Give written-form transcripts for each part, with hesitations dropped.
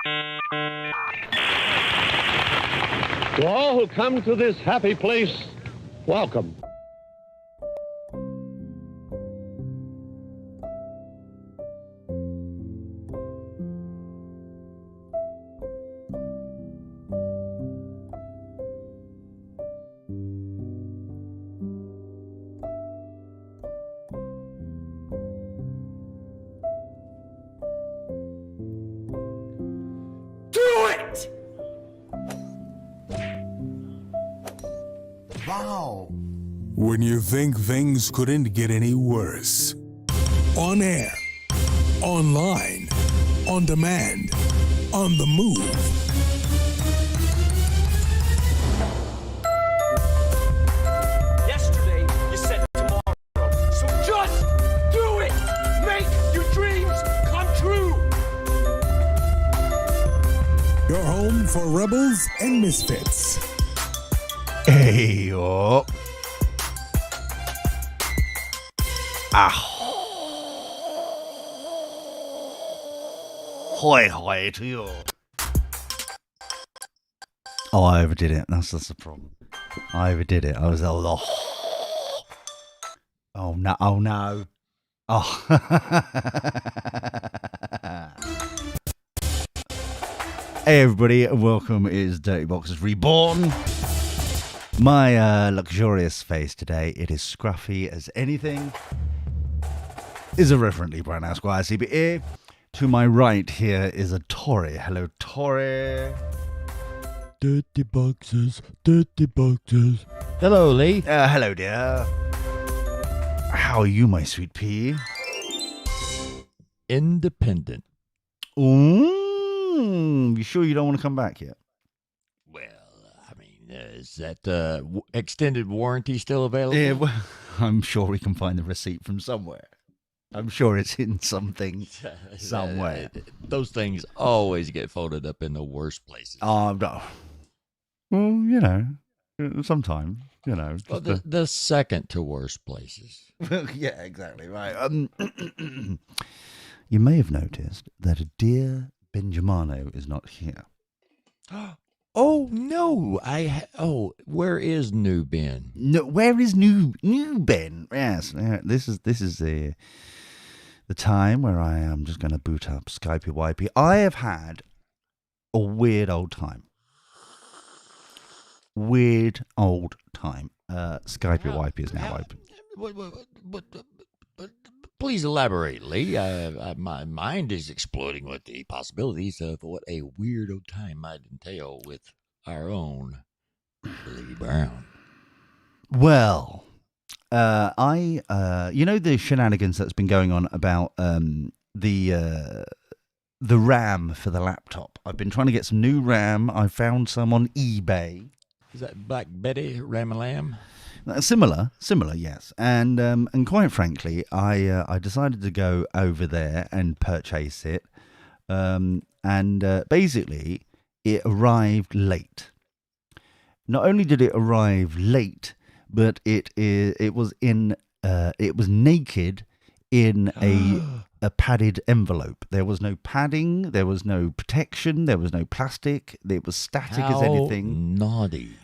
To all who come to this happy place, welcome. Wow. When you think things couldn't get any worse. On air, online, on demand, on the move. Yesterday, you said tomorrow. So just do it! Make your dreams come true! Your home for rebels and misfits. Hey up. Hi to you. Oh, I overdid it. That's the problem. I overdid it. I was oh no. Oh no. Oh. Hey everybody, and welcome. It is Dirty Boxers Reborn. My luxurious face today, it is scruffy as anything, is irreverently brown Esquire CBE. To my right here is a Tory. Hello, Tory. Dirty boxes, dirty boxes. Hello, Lee. Hello, dear. How are you, my sweet pea? Independent. Ooh, you sure you don't want to come back yet? Well, I mean, is that extended warranty still available? Yeah, well, I'm sure we can find the receipt from somewhere. I'm sure it's in something, somewhere. Those things always get folded up in the worst places. Oh, no. Well, you know, sometimes, you know. Well, the second to worst places. Yeah, exactly, right. You may have noticed that a dear Benjamino is not here. Oh, no. Where is New Ben? No, where is new Ben? Yes, this is the time where I am just going to boot up Skypey Wipey. I have had a weird old time. Skypey Wipey is now open. Please elaborate, Lee. My mind is exploding with the possibilities of what a weird old time might entail with our own Lee Brown. Well, you know the shenanigans that's been going on about the RAM for the laptop. I've been trying to get some new RAM. I found some on eBay. Is that Black Betty Ram-a-Lamb? Similar, yes. And quite frankly, I decided to go over there and purchase it. Basically, it arrived late. Not only did it arrive late, but it was naked in a padded envelope. There was no padding, there was no protection, there was no plastic. It was static as anything. Naughty.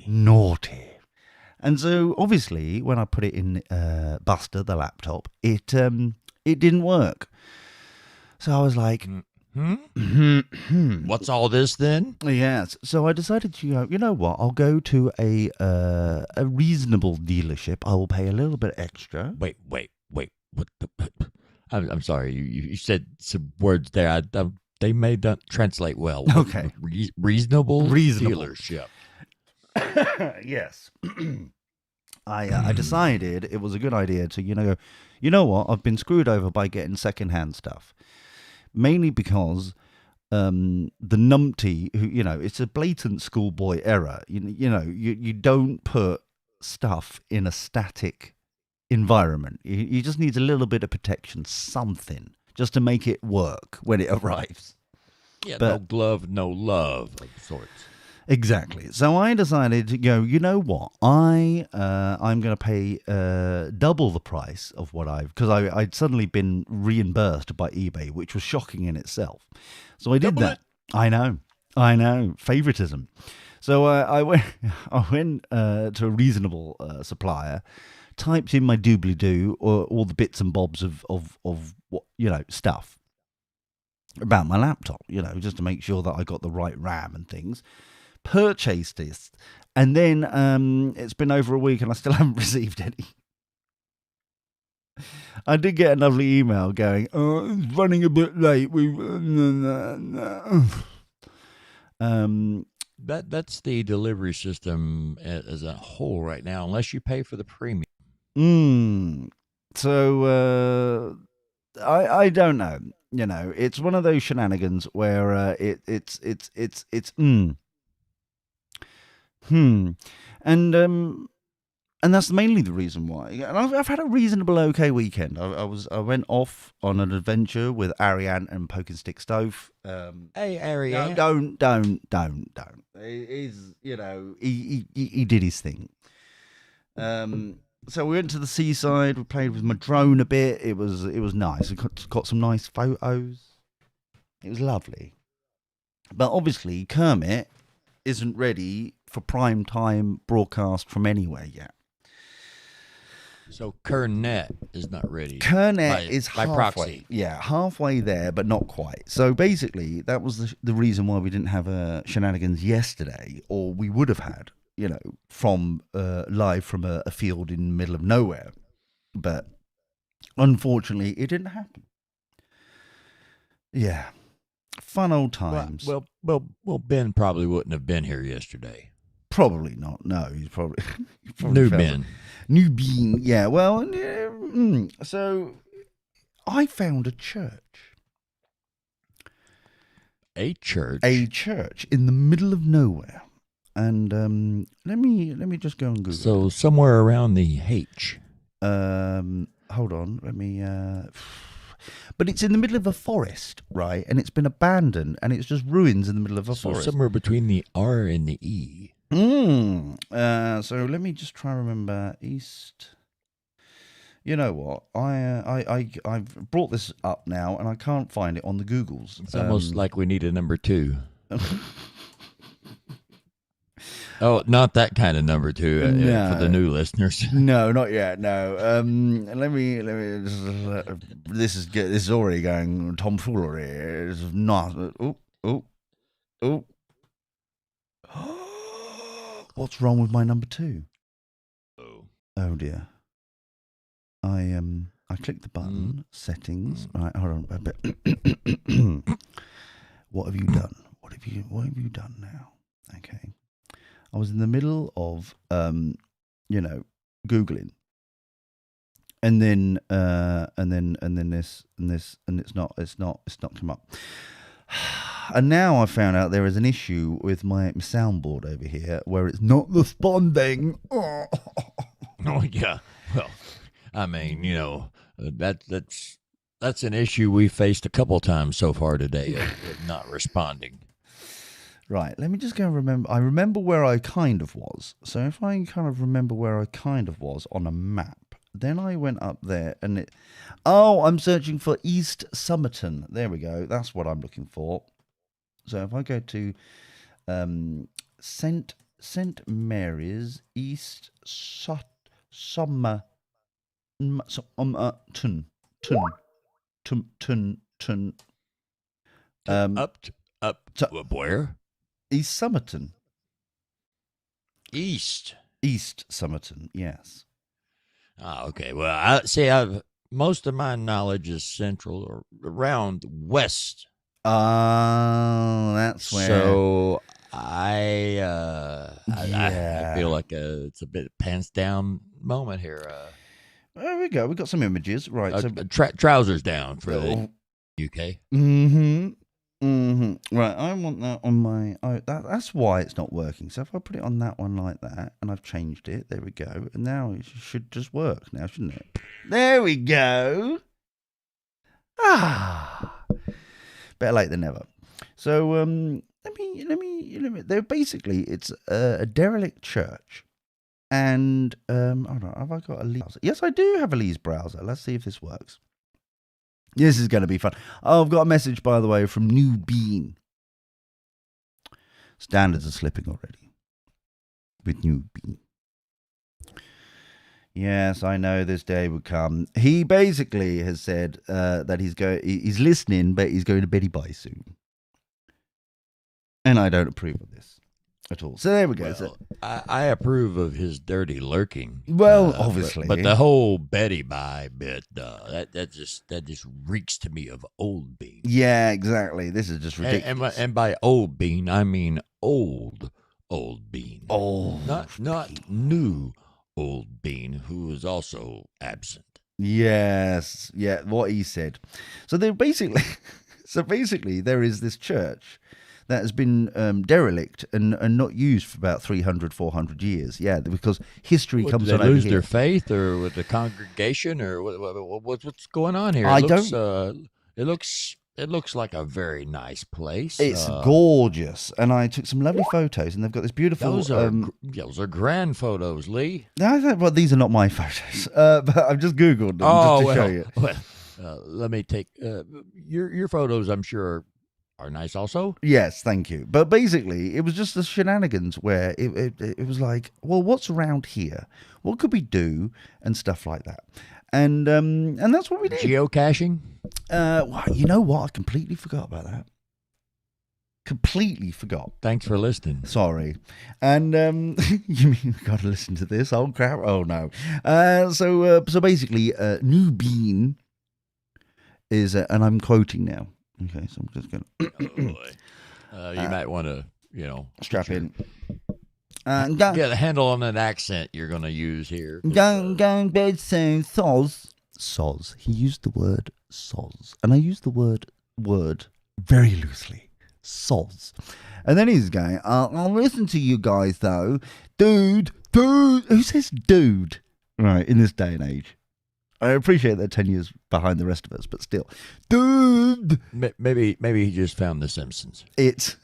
And so, obviously, when I put it in Buster, the laptop, it didn't work. So I was like, What's all this then? Yes. So I decided to go, you know what? I'll go to a reasonable dealership. I will pay a little bit extra. Wait. What the? I'm sorry. You said some words there. They may not translate well. Okay. Reasonable Reasonable. dealership. Yes. I decided it was a good idea to, go, you know what? I've been screwed over by getting secondhand stuff. Mainly because the numpty, who, it's a blatant schoolboy error. You don't put stuff in a static environment. You just need a little bit of protection, something, just to make it work when it arrives. Yeah, but, no glove, no love of sorts. Exactly. So I decided to go, you know what? I'm going to pay double the price of what because I'd suddenly been reimbursed by eBay, which was shocking in itself. So I did that. I know, favoritism. So I went, to a reasonable supplier, typed in my doobly-doo or all the bits and bobs of what stuff about my laptop, just to make sure that I got the right RAM and things. Purchased this, and then it's been over a week and I still haven't received any. I did get a lovely email going, "Oh, it's running a bit late. That's the delivery system as a whole right now, unless you pay for the premium. So I don't know. It's one of those shenanigans where it's and that's mainly the reason why. And I've had a reasonable okay weekend. I went off on an adventure with Ariane and Poke and Stick Stove. Hey, Ariane. Don't. He's he did his thing. So we went to the seaside. We played with my drone a bit. It was nice. We got some nice photos. It was lovely. But obviously Kermit isn't ready for prime time broadcast from anywhere yet. So Kernet is not ready. Kernet is by halfway. proxy. Yeah, halfway there, but not quite. So basically, that was the reason why we didn't have shenanigans yesterday, or we would have had, from live from a field in the middle of nowhere. But unfortunately, it didn't happen. Yeah, fun old times. Well, Ben probably wouldn't have been here yesterday. Probably not. No, he's probably New Ben. New Bean. Yeah. Well, so I found a church. A church. A church in the middle of nowhere, and let me just go and Google. So somewhere around the H. Hold on. Let me. But it's in the middle of a forest, right? And it's been abandoned, and it's just ruins in the middle of a forest. Somewhere between the R and the E. So let me just try and remember East. You know what? I've brought this up now, and I can't find it on the Googles. It's almost like we need a number 2. Oh, not that kind of number 2 for the new listeners. No, not yet. No. Let me. This is already going tomfoolery. It's not. Oh. What's wrong with my number 2? Oh dear. I clicked the button. Settings. Right. Hold on. What have you done? What have you done now? Okay. I was in the middle of Googling, and then this and it's not come up. And now I found out there is an issue with my soundboard over here where it's not responding. Oh yeah. Well, I mean, that's an issue we faced a couple times so far today of not responding. Right, let me just go and remember. I remember where I kind of was. So if I kind of remember where I kind of was on a map, then I went up there and I'm searching for East Somerton. There we go. That's what I'm looking for. So if I go to St Mary's East Somerton. Where? East Somerton. East Somerton, yes. Ah, okay. Well, most of my knowledge is central or around west. That's where. So I feel like it's a bit pants down moment here. There we go. We got some images, right? So trousers down for the UK. Right, I want that on my. That's why it's not working. So if I put it on that one like that, and I've changed it, there we go. And now it should just work now, shouldn't it? There we go. Better late than never. So let me. They're basically it's a derelict church, and hold on, have I got a Lee's browser? Yes, I do have a Lee's browser. Let's see if this works. This is going to be fun. Oh, I've got a message, by the way, from New Bean. Standards are slipping already with New Bean. Yes, I know this day would come. He basically has said that he's listening, but he's going to Betty Bye soon. And I don't approve of this at all. So there we go. Well, I approve of his dirty lurking. Well, obviously. But the whole Betty Bye bit, that just reeks to me of Old Bean. Yeah, exactly. This is just ridiculous. And by Old Bean, I mean old Bean. Oh, Not new Old Bean, who is also absent. yes, yeah, what he said. So they basically, there is this church that has been derelict and not used for about 300, 400 years. Yeah, because history comes Did on they over lose here. their faith, or with the congregation, or what's going on here? It looks like a very nice place. It's gorgeous, and I took some lovely photos, and they've got this beautiful. Those are grand photos, Lee. Well, these are not my photos, but I've just googled them just to show you. Well, let me take your photos. I'm sure are nice also. Yes, thank you. But basically, it was just the shenanigans where it was like, well, what's around here? What could we do? And stuff like that. And that's what we did. Geocaching? Well, you know what? I completely forgot about that. Completely forgot. Thanks for listening. Sorry. And you mean we've got to listen to this? Oh, crap. Oh, no. So basically, New Bean is, and I'm quoting now. Okay, so I'm just going to... Oh, boy. You might want to, strap in. Get a handle on that accent you're going to use here. Going bed soon, soz. Soz. He used the word soz. And I used the word very loosely. Soz. And then he's going, I'll listen to you guys though. Dude. Who says dude? Right, in this day and age. I appreciate they're 10 years behind the rest of us, but still. Dude. Maybe he just found The Simpsons. It's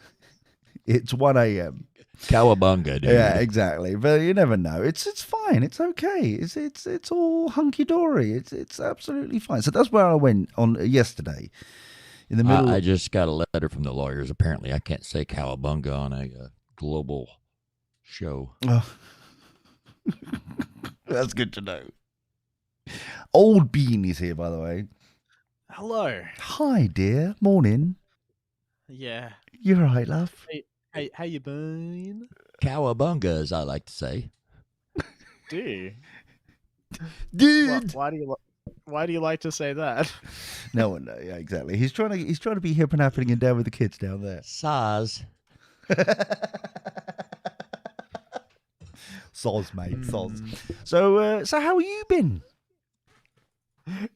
1 a.m. Cowabunga, dude. Yeah, exactly. But you never know. It's fine. It's okay. It's all hunky dory. It's absolutely fine. So that's where I went on yesterday. In the middle. I just got a letter from the lawyers. Apparently, I can't say cowabunga on a global show. Oh. That's good to know. Old Bean is here, by the way. Hello. Hi, dear. Morning. Yeah. You're right, love. Hey, how you been? Cowabunga, as I like to say. Dude. Dude. Why do you like to say that? No one knows. Yeah, exactly. He's trying to be hip and happening and down with the kids down there. Saz. Soz, mate. Soz. So how have you been?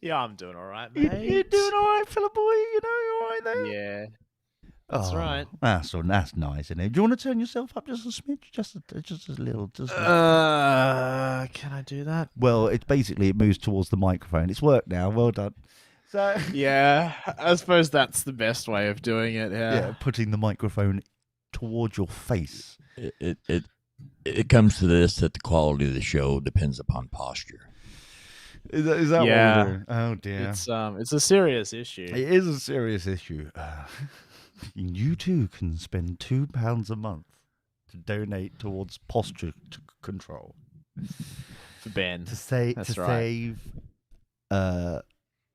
Yeah, I'm doing all right, mate. You doing all right, fella boy? You all right there? Yeah. That's right. That's nice, isn't it? Do you want to turn yourself up just a smidge? Just a little. Can I do that? Well, it moves towards the microphone. It's worked now. Well done. So Yeah, I suppose that's the best way of doing it. yeah, putting the microphone towards your face. It comes to this that the quality of the show depends upon posture. Is that Yeah. what we're doing? Oh dear. It's a serious issue. It is a serious issue. You too can spend £2 a month to donate towards posture control. For Ben. To save a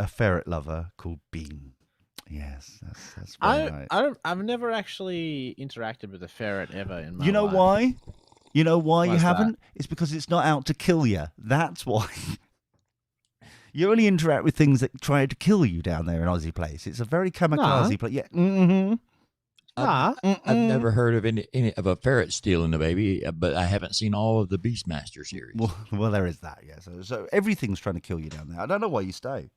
ferret lover called Bean. Yes, that's very nice. I've never actually interacted with a ferret ever in my life. You know why? You know why you Why's that? haven't? It's because it's not out to kill you. That's why. You only interact with things that try to kill you down there in Aussie Place. It's a very kamikaze place. Yeah. Mm-hmm. I've never heard of any of a ferret stealing a baby, but I haven't seen all of the Beastmaster series. Well, there is that. Yeah. So everything's trying to kill you down there. I don't know why you stay.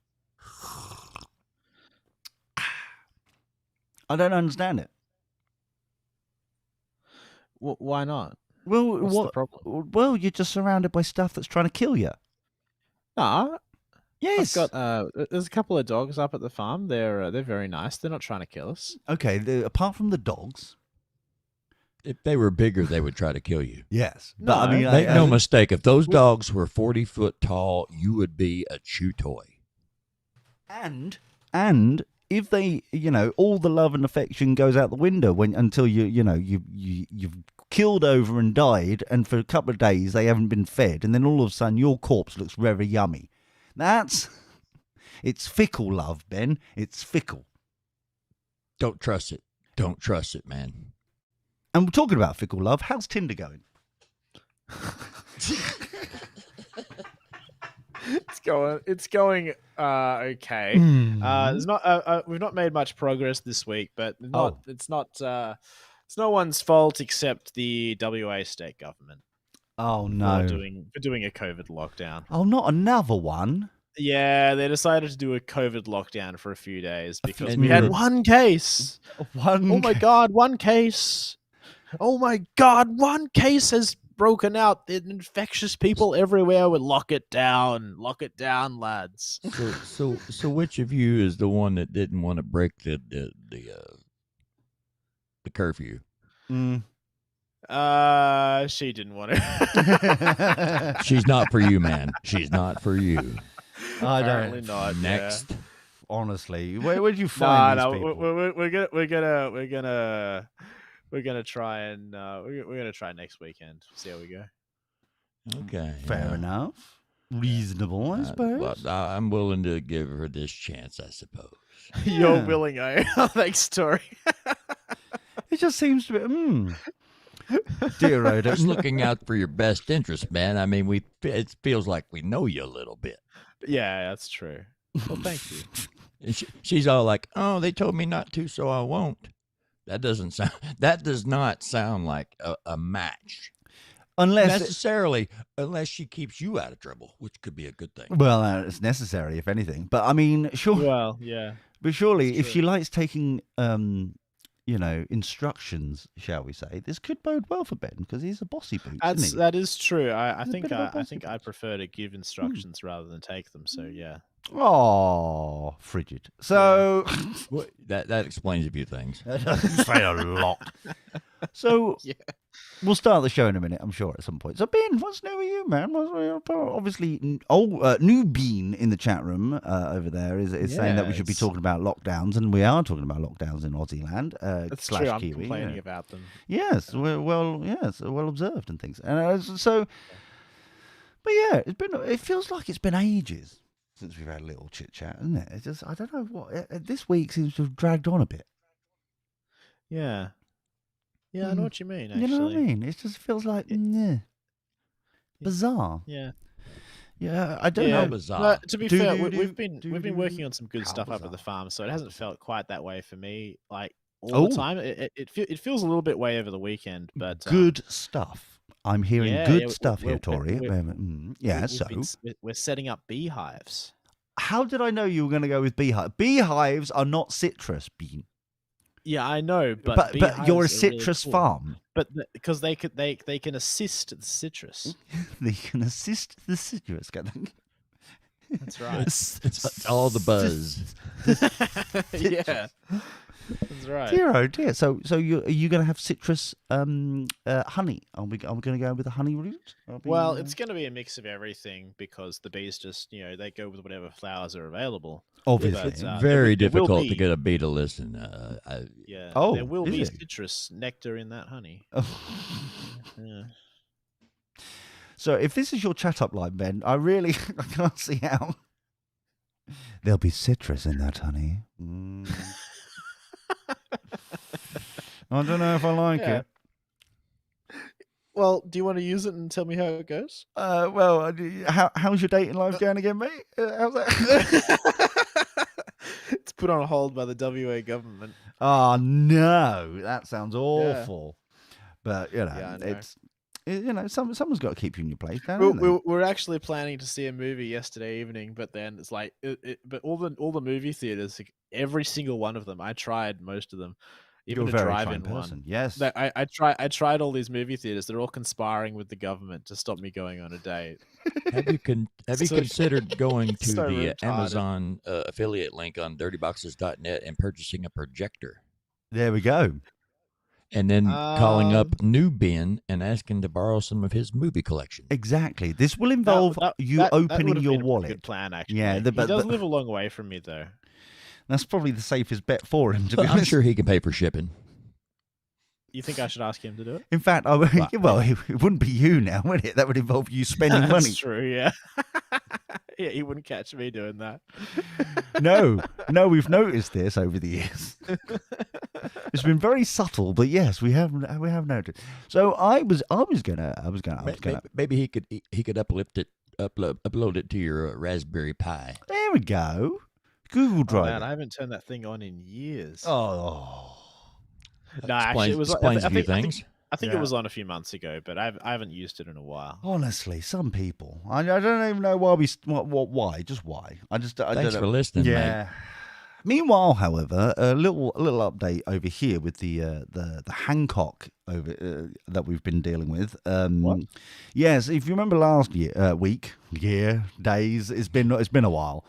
I don't understand it. Why not? Well, What's the problem? Well, you're just surrounded by stuff that's trying to kill you. Nah. Yes. I've got there's a couple of dogs up at the farm. They're very nice. They're not trying to kill us. Okay. Apart from the dogs. If they were bigger, they would try to kill you. Yes. No, But I mean, Make no mistake, if those dogs were 40 foot tall, you would be a chew toy. And if they, all the love and affection goes out the window until you've killed over and died, and for a couple of days they haven't been fed, and then all of a sudden your corpse looks very yummy. It's fickle love, Ben. It's fickle. Don't trust it. Don't trust it, man. And we're talking about fickle love. How's Tinder going? It's going okay. There's not we've not made much progress this week, but it's no one's fault except the WA state government. Oh no, for doing a COVID lockdown. Oh, not another one. Yeah, they decided to do a COVID lockdown for a few days because And we had one case. Oh my god, one case. Oh my god, one case has broken out. The infectious people everywhere would lock it down, lads. So which of you is the one that didn't want to break the curfew? She didn't want to. She's not for you, man. She's not for you. Apparently not. Next. Yeah. Honestly, where would you find these people? We're gonna try and we're gonna try next weekend. See how we go. Okay. Fair enough. Reasonable, I suppose. Well, I'm willing to give her this chance, I suppose. You're willing, eh? Thanks, Tori. It just seems to be. Dear Oda. Just looking out for your best interest, man. I mean, it feels like we know you a little bit. Yeah, that's true. Well, thank you. And she's all like, "Oh, they told me not to, so I won't." That does not sound like a match. Unless she keeps you out of trouble, which could be a good thing. Well, it's necessary, if anything. But I mean, sure. Well, yeah. But surely, if she likes taking, instructions, shall we say, this could bode well for Ben because he's a bossy boot. Isn't he? That is true. I He's a think bit of a I bossy think I prefer to give instructions rather than take them. So yeah. Oh, frigid. So that explains a few things. Say a lot. So we'll start the show in a minute, I'm sure, at some point. So Ben, what's new with you, man? Obviously, New Bean in the chat room over there is saying that we should be talking about lockdowns, and we are talking about lockdowns in Aussie land. That's slash true. I'm Kiwi, complaining about them. Yes, well observed and things. And but yeah, it feels like it's been ages since we've had a little chit chat, isn't it? It's just I don't know what this week seems to have dragged on a bit. Yeah. Yeah, I know what you mean. Actually, You know what I mean? It just feels like bizarre. Yeah. Yeah, I don't know. Bizarre. But to be fair, we've been working on some good stuff up at the farm, so it hasn't felt quite that way for me. Like all the time, it feels a little bit way over the weekend, but good stuff. I'm hearing good stuff here, Tori. We're setting up beehives. How did I know you were going to go with beehives? Beehives are not citrus, Bean. Yeah, I know, but you're a citrus farm. But because they can assist the citrus. They can assist the citrus. That's right. It's all the buzz. Yeah. That's right. Dear oh dear. So are you going to have citrus honey? Are we going to go with the honey route? Well, it's going to be a mix of everything because the bees just they go with whatever flowers are available. Obviously, it's very difficult to get a bee to listen. There will be citrus nectar in that honey. Yeah. So if this is your chat up line, Ben, I can't see how. There'll be citrus in that honey. I don't know if I like it. Well, do you want to use it and tell me how it goes? How's your dating life going again, mate? How's that? It's put on hold by the WA government. Oh no, that sounds awful. But someone's got to keep you in your place, don't they? We're actually planning to see a movie yesterday evening, but then it's like, but all the movie theaters, every single one of them, I tried most of them. Even You're a the very drive-in fine person. one. Yes. I tried all these movie theaters. They're all conspiring with the government to stop me going on a date. Have you considered going to so the retarded. Amazon affiliate link on dirtyboxes.net and purchasing a projector? There we go. And then calling up New Ben and asking to borrow some of his movie collection. Exactly. This will involve you opening your wallet. Good plan, actually. Yeah, He does live a long way from me, though. That's probably the safest bet for him, to be I'm honest. sure he can pay for shipping. You think I should ask him to do it? In fact, well, it wouldn't be you now, would it? That would involve you spending money. That's true, yeah. Yeah, he wouldn't catch me doing that. No, we've noticed this over the years. It's been very subtle, but yes, we have noticed. So I was gonna. Maybe he could upload it to your Raspberry Pi. There we go. Google Drive. Man, I haven't turned that thing on in years. Oh. No, actually, it was. Explains a few things. I think it was on a few months ago, but I haven't used it in a while. Honestly, some people. I don't even know why why. Just why. I Thanks don't know. for listening, Yeah. mate. Meanwhile, however, a little update over here with the Hancock over that we've been dealing with. What? Yes, if you remember last days, it's been a while.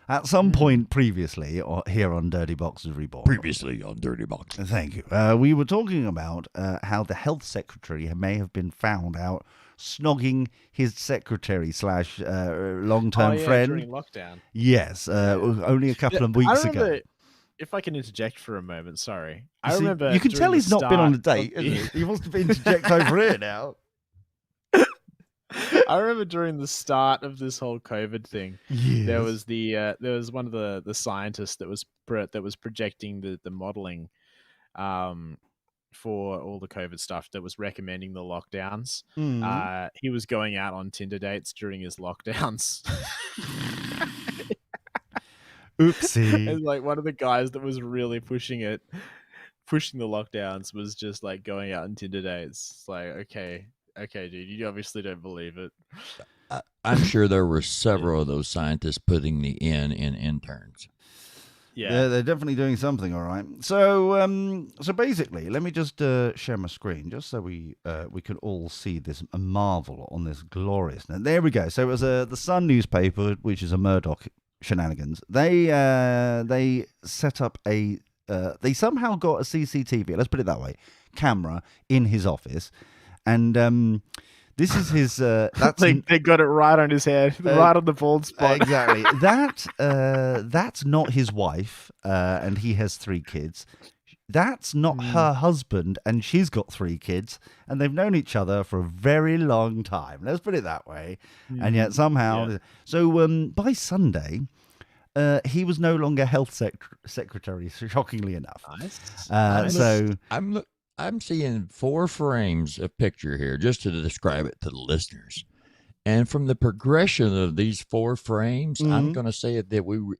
At some point previously, or here on Dirty Boxes Reborn. Previously on Dirty Boxes. Thank you. We were talking about how the health secretary may have been found out snogging his secretary / long-term friend during lockdown. Yes, only a couple of weeks ago. If I can interject for a moment, sorry. You remember. You can tell he's not been on a date. He wants to interject over here now. I remember during the start of this whole COVID thing, yes. there was one of the scientists that was projecting the modeling for all the COVID stuff that was recommending the lockdowns. He was going out on Tinder dates during his lockdowns. Oopsie. And like one of the guys that was really pushing the lockdowns was just like going out on Tinder dates. It's like, okay, dude, you obviously don't believe it. I'm sure there were several of those scientists putting the N in interns. Yeah, they're definitely doing something, all right. So, so basically, let me just share my screen just so we can all see this marvel on this glorious. There we go. So it was the Sun newspaper, which is a Murdoch shenanigans. They set up they somehow got a CCTV. Let's put it that way, camera in his office, and this is his. That's they got it right on his head, right on the bald spot. Exactly. That's not his wife, and he has 3 kids. That's not her husband, and she's got 3 kids, and they've known each other for a very long time. Let's put it that way. And yet somehow, so by Sunday, he was no longer health secretary. Shockingly enough. Nice. I'm seeing 4 frames of picture here just to describe it to the listeners. And from the progression of these 4 frames, I'm going to say that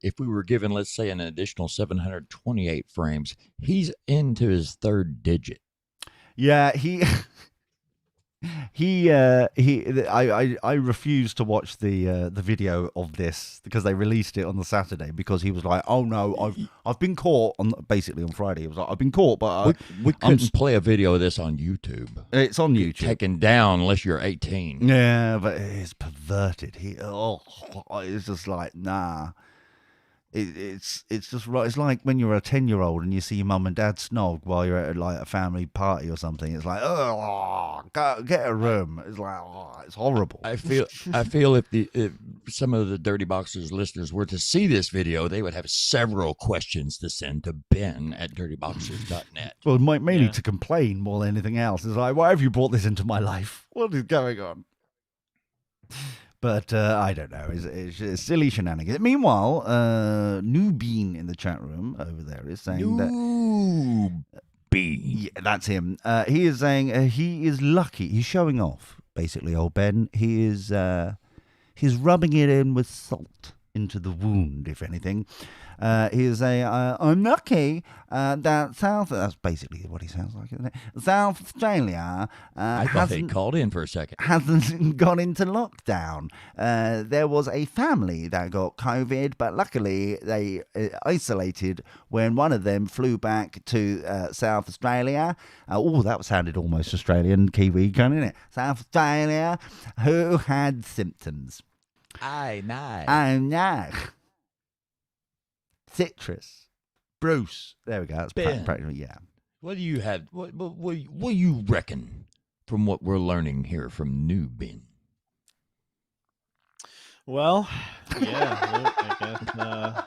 if we were given, let's say, an additional 728 frames, he's into his 3rd digit. Yeah, I refused to watch the video of this because they released it on the Saturday because he was like, oh no, I've been caught on Friday. He was like, I've been caught, but we couldn't play a video of this on YouTube. It's on YouTube. Taken down unless you're 18. Yeah, but it's perverted. It's just like, nah. It's just right. It's like when you're a 10-year-old and you see your mum and dad snog while you're at a family party or something. It's like, oh, get a room. It's like, oh, it's horrible. I feel if some of the Dirty Boxers listeners were to see this video, they would have several questions to send to Ben at dirtyboxers.net. Well, mainly to complain more than anything else. It's like, why have you brought this into my life? What is going on? But I don't know. It's silly shenanigans. Meanwhile, New Bean in the chat room over there is saying that Bean. Yeah, that's him. He is saying he is lucky. He's showing off, basically. Old Ben. He's rubbing it in with salt into the wound, if anything. He is I'm lucky that that's basically what he sounds like, isn't it? South Australia I thought they called in for a second. Hasn't gone into lockdown. There was a family that got COVID, but luckily they isolated when one of them flew back to South Australia. That sounded almost Australian, Kiwi, couldn't it? South Australia, who had symptoms. I know. Citrus. Bruce. There we go. That's practically, yeah. What do you have? What do you reckon from what we're learning here from New Bean? Well, yeah, look, I guess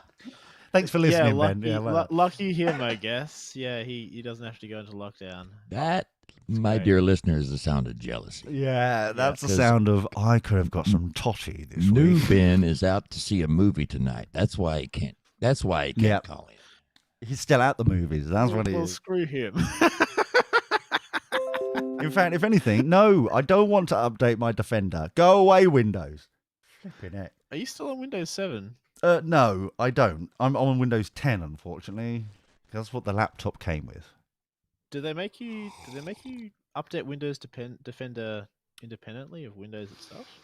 Thanks for listening, lucky, Ben. Yeah, well, lucky him, I guess. Yeah, he doesn't have to go into lockdown. That, my great. dear listeners, is the sound of jealousy. yeah, that's the 'cause sound of I could have got some totty this New week. Ben is out to see a movie tonight. That's why he can't. That's why he can't Yep. call in. He's still at the movies. That's what it Well, is. screw him. In fact, if anything, no, I don't want to update my Defender. Go away, Windows. Flipping it. Are you still on Windows 7? No, I don't. I'm on Windows 10, unfortunately. That's what the laptop came with. Did they make you update Windows Defender independently of Windows itself?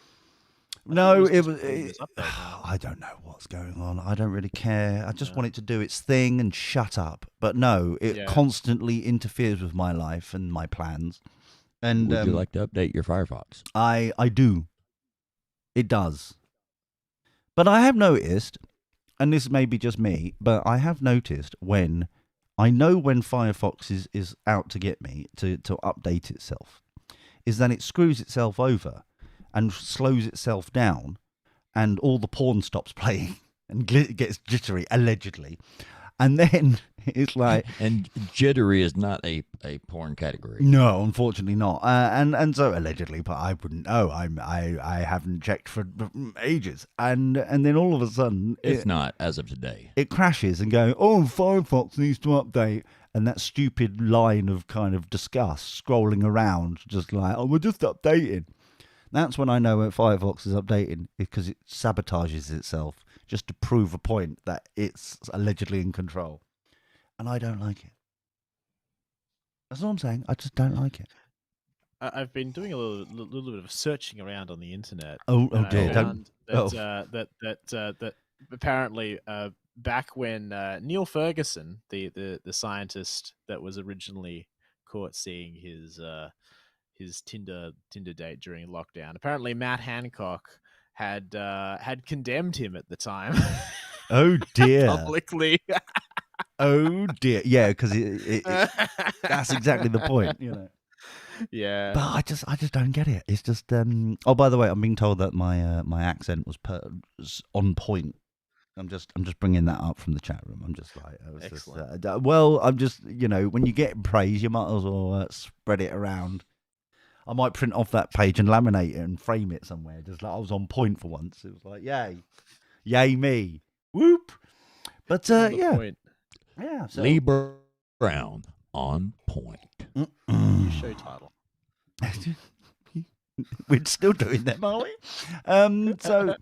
No, it it was was. just a Windows update now. I don't know what's going on. I don't really care. I just want it to do its thing and shut up. But no, it Yeah. constantly interferes with my life and my plans. And Would you like to update your Firefox? I do. It does. But I have noticed, and this may be just me, but I have noticed when I know when Firefox is out to get me to update itself, is that it screws itself over and slows itself down, and all the porn stops playing and gets jittery, allegedly. And then it's like, And jittery is not a porn category. no, unfortunately not. And so allegedly, but I wouldn't know. I haven't checked for ages. And then all of a sudden, It's not as of today. it crashes and go, oh, Firefox needs to update. And that stupid line of kind of disgust scrolling around, just like, oh, we're just updating. That's when I know when Firefox is updating, because it sabotages itself just to prove a point that it's allegedly in control. And I don't like it. That's all I'm saying. I just don't like it. I've been doing a little bit of searching around on the internet. Oh and I dear. found Don't. that apparently back when Neil Ferguson, the scientist that was originally caught seeing his Tinder date during lockdown, apparently Matt Hancock had condemned him at the time. Oh dear. Publicly. Oh dear. Yeah, because that's exactly the point, you know. Yeah. But I just don't get it. It's just oh, by the way, I'm being told that my accent was on point. I'm just bringing that up from the chat room. I'm just like, Excellent. well, I'm just, you know, when you get praise, you might as well spread it around. I might print off that page and laminate it and frame it somewhere, just like I was on point for once. It was like, yay me, whoop. But yeah, Point. yeah. So, Lee Brown on point. New show title. we're still doing them, are we? So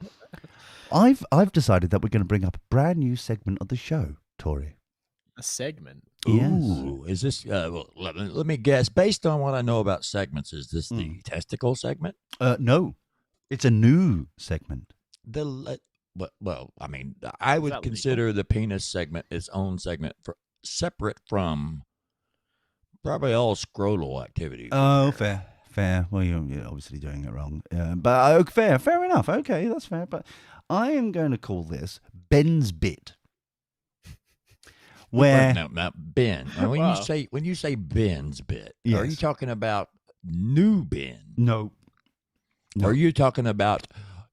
I've decided that we're going to bring up a brand new segment of the show, Tori. A segment. Yes. Ooh, is this? Well, let me guess. Based on what I know about segments, is this the testicle segment? No, it's a new segment. Well, I mean, I would that consider the penis segment its own segment, separate from probably all scrotal activity. Oh, fair. Well, you're obviously doing it wrong. But fair enough. Okay, that's fair. But I am going to call this Ben's Bit. Where Now, Ben. Now, when Wow. you say Ben's bit, are you Yes. talking about new Ben? no, Or are you talking about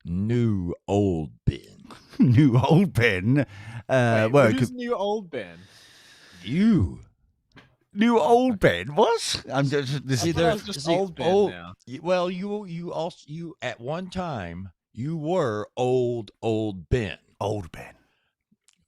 new old Ben? new old Ben. Well, it who's could- new old Ben? You. new old Ben. What? I'm just this. I thought it was just old Ben now. Well, you at one time you were old Ben, Old Ben.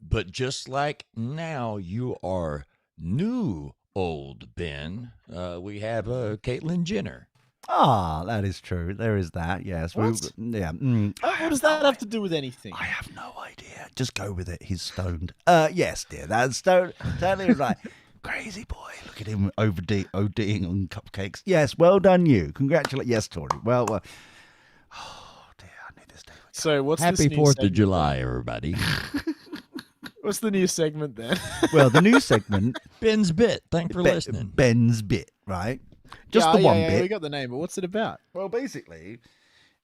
but just like now you are new old Ben. We have Caitlyn Jenner. Ah, that is true. There is that. Yes. What? Yeah. What does that have to do with anything? I have no idea. Just go with it. He's stoned. Yes, dear. That's totally right. Crazy boy. Look at him ODing on cupcakes. Yes, well done you. Congratulations. Yes, Tori. Well. Oh, dear. I knew this day would come. So what's Happy this new 4th of segment? July, everybody. What's the new segment then? Well, the new segment, Ben's bit. Thanks for listening. Ben's Bit, right? Just Yeah, the one yeah, bit. we got the name, but what's it about? Well, basically,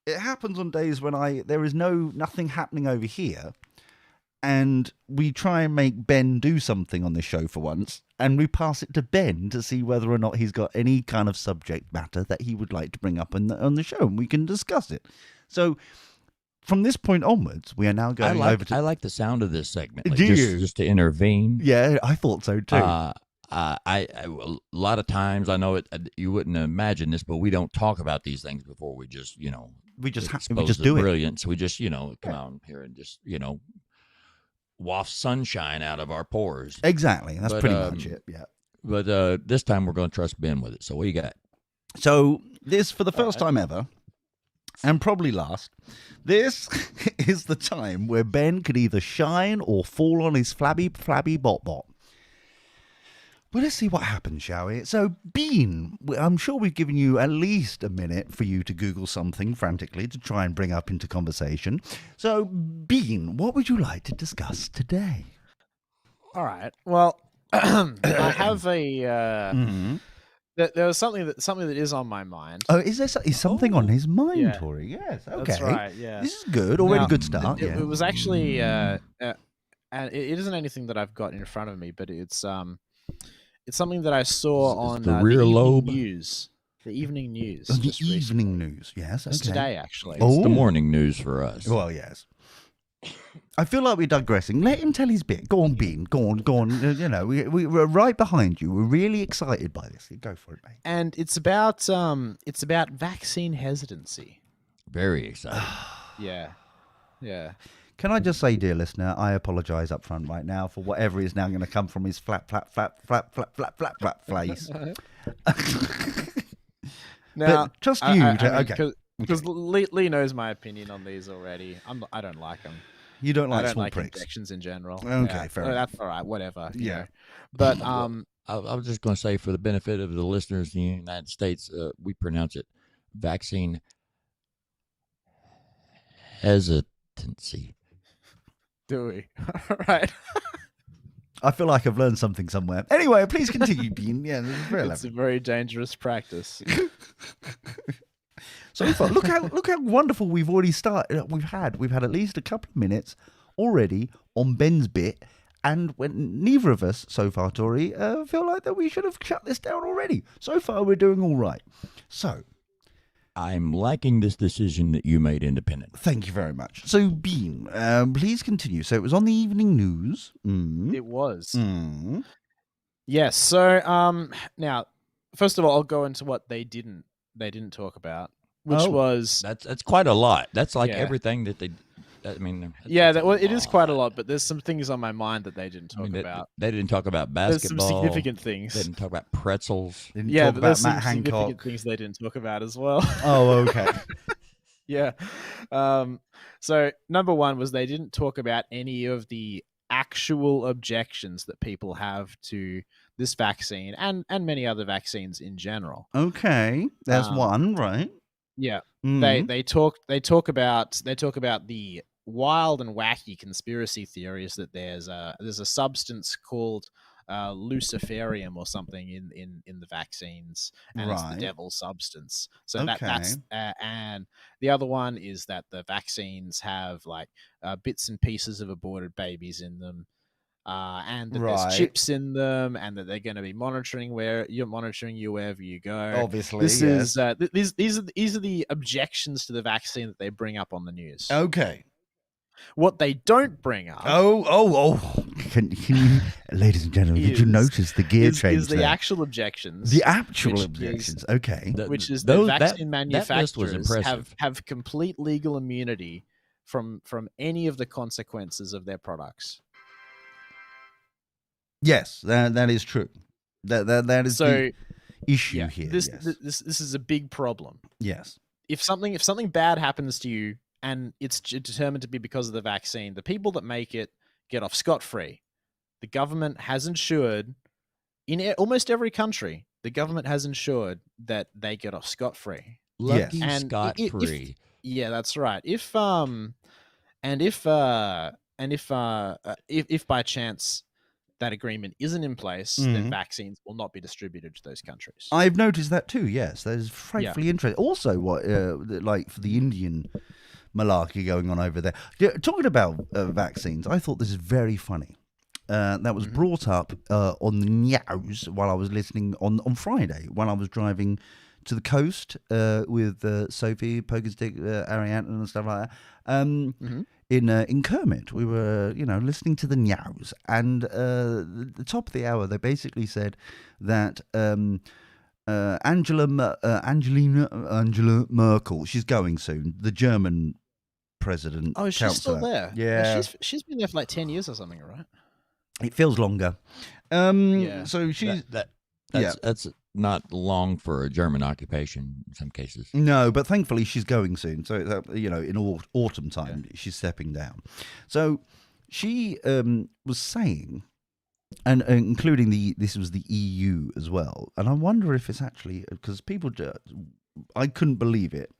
it happens on days when there is nothing happening over here, and we try and make Ben do something on the show for once, and we pass it to Ben to see whether or not he's got any kind of subject matter that he would like to bring up on the show, and we can discuss it. So, from this point onwards, we are now going over to. I like the sound of this segment. Do you? Just to intervene? Yeah, I thought so too. A lot of times I know it. You wouldn't imagine this, but we don't talk about these things before we just we just expose do the it. brilliance. We just come out here and just waft sunshine out of our pores. Exactly, that's pretty much it. Yeah. But this time we're going to trust Ben with it. So what you got? So this, for the first time ever, and probably last, this is the time where Ben could either shine or fall on his flabby bot. Well, let's see what happens, shall we? So, Bean, I'm sure we've given you at least a minute for you to Google something frantically to try and bring up into conversation. So, Bean, what would you like to discuss today? All right. Well, I have a. There was something that is on my mind. Oh, is something on his mind, Tori? Yes. Okay. That's right. Yeah. This is good. Already good start. It was actually, and it isn't anything that I've got in front of me, but it's something that I saw on the rear lobe news. The evening news. The evening news. Yes. Okay. It's today, actually. It's the morning news for us. Well, yes. I feel like we're digressing. Let him tell his bit. Go on, Bean. Go on. We're right behind you. We're really excited by this. Go for it, mate. And it's about vaccine hesitancy. Very excited. Yeah. Can I just say, dear listener, I apologise up front right now for whatever is now going to come from his flap face. Now, but trust you. Okay. Because Lee knows my opinion on these already. I don't like them. You don't like I don't small like pricks. injections in general. Okay, fair enough. That's all right. Whatever. Yeah. But I was just going to say, for the benefit of the listeners in the United States, we pronounce it vaccine hesitancy. Do we? All right. I feel like I've learned something somewhere. Anyway, please continue, Bean. Yeah, this is very it's a very dangerous practice. So far, look how wonderful we've already started. We've had at least a couple of minutes already on Ben's bit, and when neither of us so far, Tori, feel like that we should have shut this down already. So far, we're doing all right. So, I'm liking this decision that you made independent. Thank you very much. So, Bean, please continue. So, it was on the evening news. It was. Mm. Yes. So, now, first of all, I'll go into what they didn't talk about, which was that's quite a lot. That's like everything that they. I mean, it is quite a lot, but there's some things on my mind that they didn't talk about. They didn't talk about basketball. There's some significant things. They didn't talk about pretzels. Didn't talk about there's Matt some significant Hancock. things they didn't talk about as well. Oh, okay. Yeah. So number one was they didn't talk about any of the actual objections that people have to this vaccine and many other vaccines in general. Okay, that's one, right? Yeah. Mm. They talk about the wild and wacky conspiracy theories that there's a substance called luciferium or something in the vaccines, and it's the devil's substance. So that's and the other one is that the vaccines have like bits and pieces of aborted babies in them, and that there's chips in them, and that they're going to be monitoring you wherever you go. Obviously, this is these are the objections to the vaccine that they bring up on the news. Okay. What they don't bring up. Can you, ladies and gentlemen, did you notice the gear change? Is the actual objections. The actual objections. Okay. Which is the vaccine manufacturers have complete legal immunity from any of the consequences of their products. Yes, that is true. That is the issue here. This is a big problem. Yes. If something bad happens to you, and it's determined to be because of the vaccine, the people that make it get off scot-free. The government has ensured, in almost every country, the government has ensured that they get off scot-free. Lucky scot-free. Yeah, that's right. If by chance that agreement isn't in place, then vaccines will not be distributed to those countries. I've noticed that too. Yes, that is frightfully interesting. Also, what like for the Indian malarkey going on over there. Talking about vaccines, I thought this is very funny. That was brought up on the news while I was listening on Friday when I was driving to the coast with Sophie, Pokerstick, Ariane, and stuff like that. In Kermit, we were, listening to the Nyaws, and at the top of the hour, they basically said that Angela Merkel, she's going soon, the German president. Oh, she's still counselor. there. Yeah, she's been there for like 10 years or something, right? It feels longer. So she's that's not long for a German occupation in some cases. No, but thankfully she's going soon. So in autumn time she's stepping down. So she was saying, and including this was the EU as well. And I wonder if it's actually because I couldn't believe it.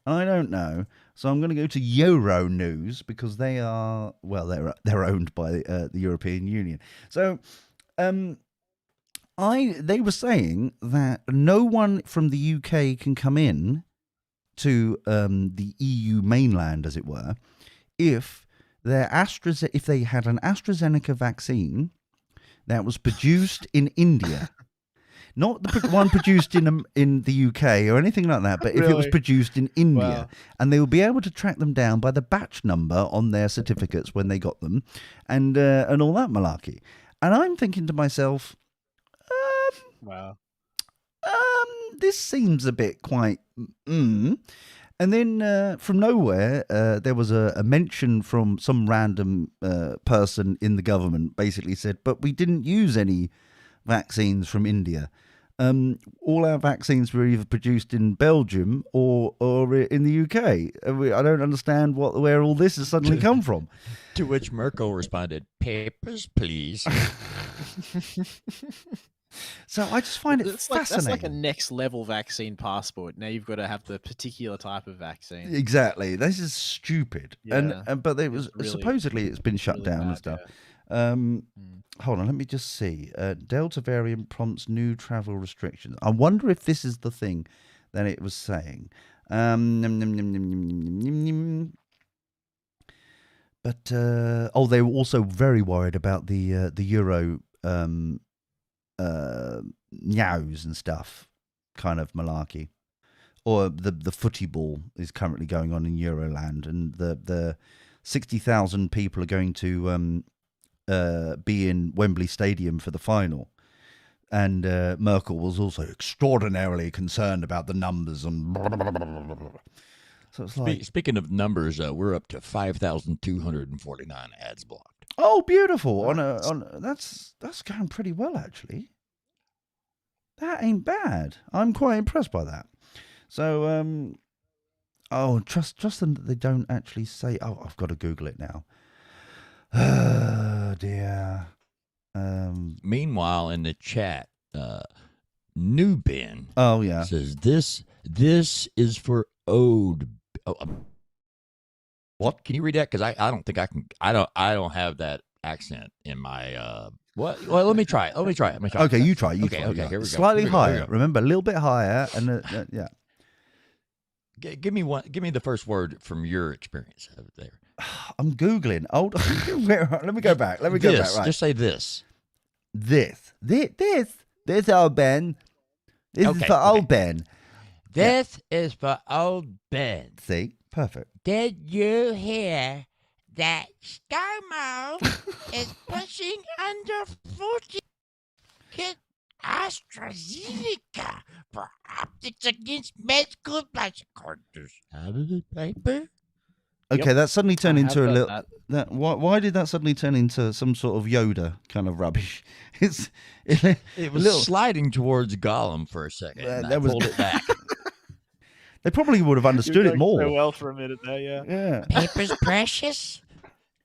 I don't know, so I'm going to go to Euro News because they are they're owned by the European Union. So, they were saying that no one from the UK can come in to the EU mainland, as it were, if they had an AstraZeneca vaccine that was produced in India. Not the one produced in the UK or anything like that, but if it was produced in India, and they will be able to track them down by the batch number on their certificates when they got them, and all that malarkey. And I'm thinking to myself, this seems a bit quite. And then from nowhere, there was a mention from some random person in the government, basically said, "But we didn't use any vaccines from India. All our vaccines were either produced in Belgium or in the UK. I don't understand where all this has suddenly come from." To which Merkel responded, "Papers, please." So I just find it fascinating. That's like a next level vaccine passport. Now you've got to have the particular type of vaccine. Exactly. This is stupid. Yeah. But it was really, supposedly it's been shut down and stuff. Yeah. Hold on, let me just see. Delta variant prompts new travel restrictions. I wonder if this is the thing that it was saying. But they were also very worried about the Euro Nyaws and stuff, kind of malarkey. Or the footy ball is currently going on in Euroland, and the 60,000 people are going to be in Wembley Stadium for the final. And Merkel was also extraordinarily concerned about the numbers and blah, blah, blah, blah, blah. So it's like, speaking of numbers, we're up to 5,249 ads blocked. Oh, beautiful! That's going pretty well, actually. That ain't bad. I'm quite impressed by that. So, trust them that they don't actually say. Oh, I've got to Google it now. Oh dear. Meanwhile, in the chat, New Ben. Oh yeah. Says this is for Ode. What? Can you read that? Because I don't think I can. I don't have that accent in my. What? Well, let me try it. Okay, you try. Okay, here we go. Slightly higher. Remember, a little bit higher, and yeah. Give me one. Give me the first word from your experience over there. I'm Googling. Hold on. Let me go back. Right. Just say this. This old Ben. This is for old Ben. This is for old Ben. See? Perfect. Did you hear that ScoMo is pushing under 40 AstraZeneca for optics against medical consequences? Out of the paper? Okay, that suddenly turned into a little. Why did that suddenly turn into some sort of Yoda kind of rubbish? It was sliding towards Gollum for a second. And I pulled it back. They probably would have understood it more. So well for a minute there, yeah. Paper's precious.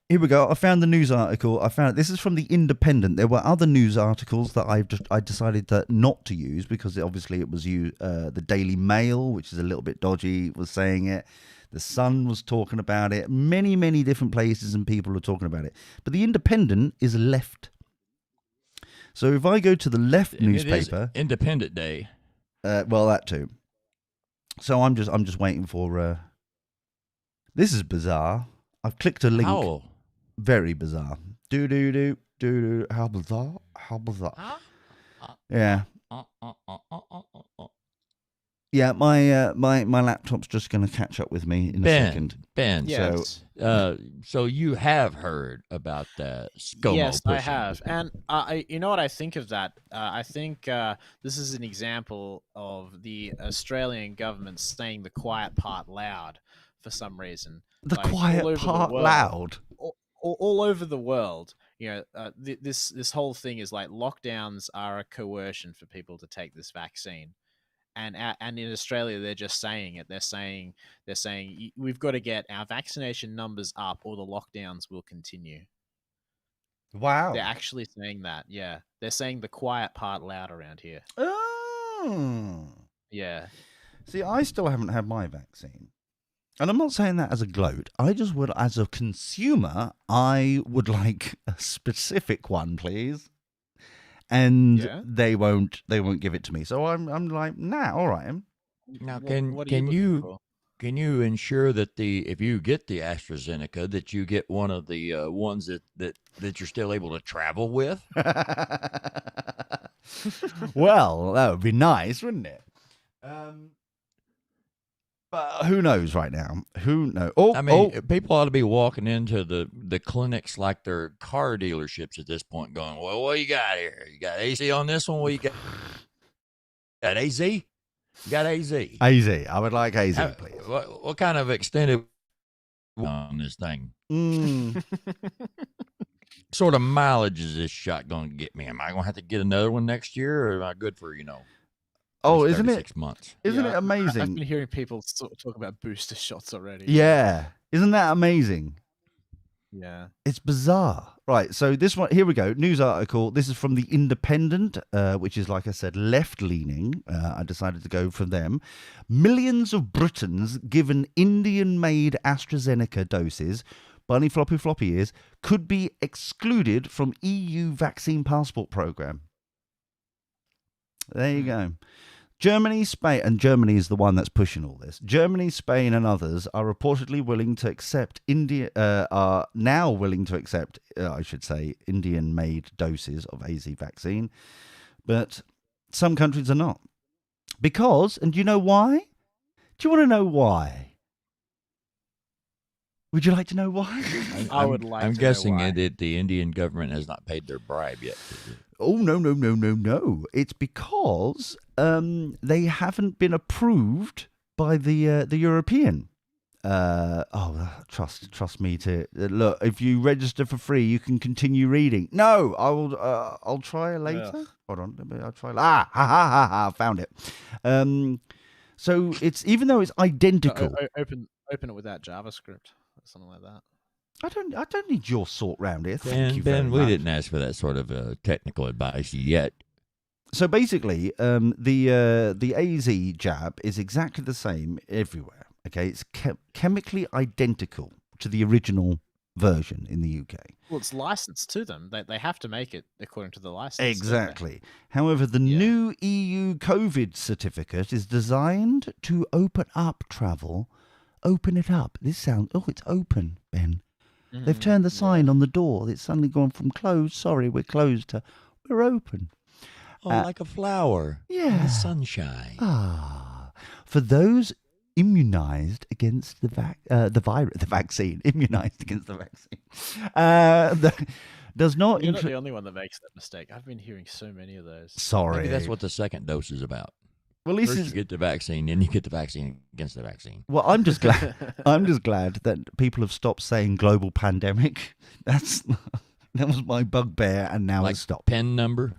Here we go. I found the news article. This is from the Independent. There were other news articles that I decided not to use because obviously it was the Daily Mail, which is a little bit dodgy, was saying it. The Sun was talking about it. Many, many different places and people are talking about it. But the Independent is left. So if I go to the left newspaper, it is Independent Day. Well, that too. So I'm just waiting for. This is bizarre. I've clicked a link. How? Very bizarre. Do. How bizarre? How bizarre? Yeah. Yeah, my laptop's just going to catch up with me in a second. Ben, Yes. so you have heard about the ScoMo Yes, I pushing. have, and you know what I think of that? I think this is an example of the Australian government saying the quiet part loud for some reason. The Like, all quiet over the part world. loud. All over the world, this whole thing is like lockdowns are a coercion for people to take this vaccine. And in Australia, they're just saying it. They're saying we've got to get our vaccination numbers up, or the lockdowns will continue. Wow. They're actually saying that. Yeah, they're saying the quiet part loud around here. Oh. Yeah. See, I still haven't had my vaccine. And I'm not saying that as a gloat. I just would, as a consumer, I would like a specific one, please. And they won't give it to me. So I'm like, nah, all right. Now, What are can looking you for? can you ensure that if you get the AstraZeneca, that you get one of the ones that you're still able to travel with? Well, that would be nice, wouldn't it? But who knows right now? Who knows? I mean, people ought to be walking into the clinics like they're car dealerships at this point, going, "Well, what you got here? You got AC on this one? What you got? Got AZ? You got AZ? AZ. I would like AZ, please. What kind of extended on this thing? Sort of mileage is this shot going to get me? Am I going to have to get another one next year, or am I good for Oh, isn't it? 6 months. Isn't it amazing? I've been hearing people talk about booster shots already. Yeah. Isn't that amazing? Yeah. It's bizarre. Right. So this one, here we go. News article. This is from The Independent, which is, like I said, left-leaning. I decided to go for them. Millions of Britons given Indian-made AstraZeneca doses, bunny floppy ears, could be excluded from EU vaccine passport program. There you go. Germany, Spain, and Germany is the one that's pushing all this. Germany, Spain, and others are reportedly willing to accept are now willing to accept, I should say, Indian-made doses of AZ vaccine, but some countries are not. Because, and do you know why? Do you want to know why? Would you like to know why? I would like. I'm to guessing know why. that the Indian government has not paid their bribe yet. Oh, no. It's because they haven't been approved by the European. Trust me to look. If you register for free, you can continue reading. No, I'll try later. Yeah. Hold on, I'll try. Found it. So it's, even though it's identical. Open it with that JavaScript or something like that. I don't need your sort round here. Thank you very Ben, much. we didn't ask for that sort of technical advice yet. So basically, the AZ jab is exactly the same everywhere. Okay, it's chemically identical to the original version in the UK. Well, it's licensed to them. They have to make it according to the license. Exactly. However, the new EU COVID certificate is designed to open up travel. Open it up. This sounds... Oh, it's open, Ben. They've turned the sign on the door. It's suddenly gone from closed. Sorry, we're closed to we're open. Oh, like a flower. Yeah. In the sunshine. For those immunized against the vaccine. Immunized against the vaccine. Does not. You're not the only one that makes that mistake. I've been hearing so many of those. Sorry. Maybe that's what the second dose is about. Well, First you get the vaccine, then you get the vaccine against the vaccine. Well, I'm just glad. I'm just glad that people have stopped saying global pandemic. That was my bugbear, and now it's stopped. PIN number.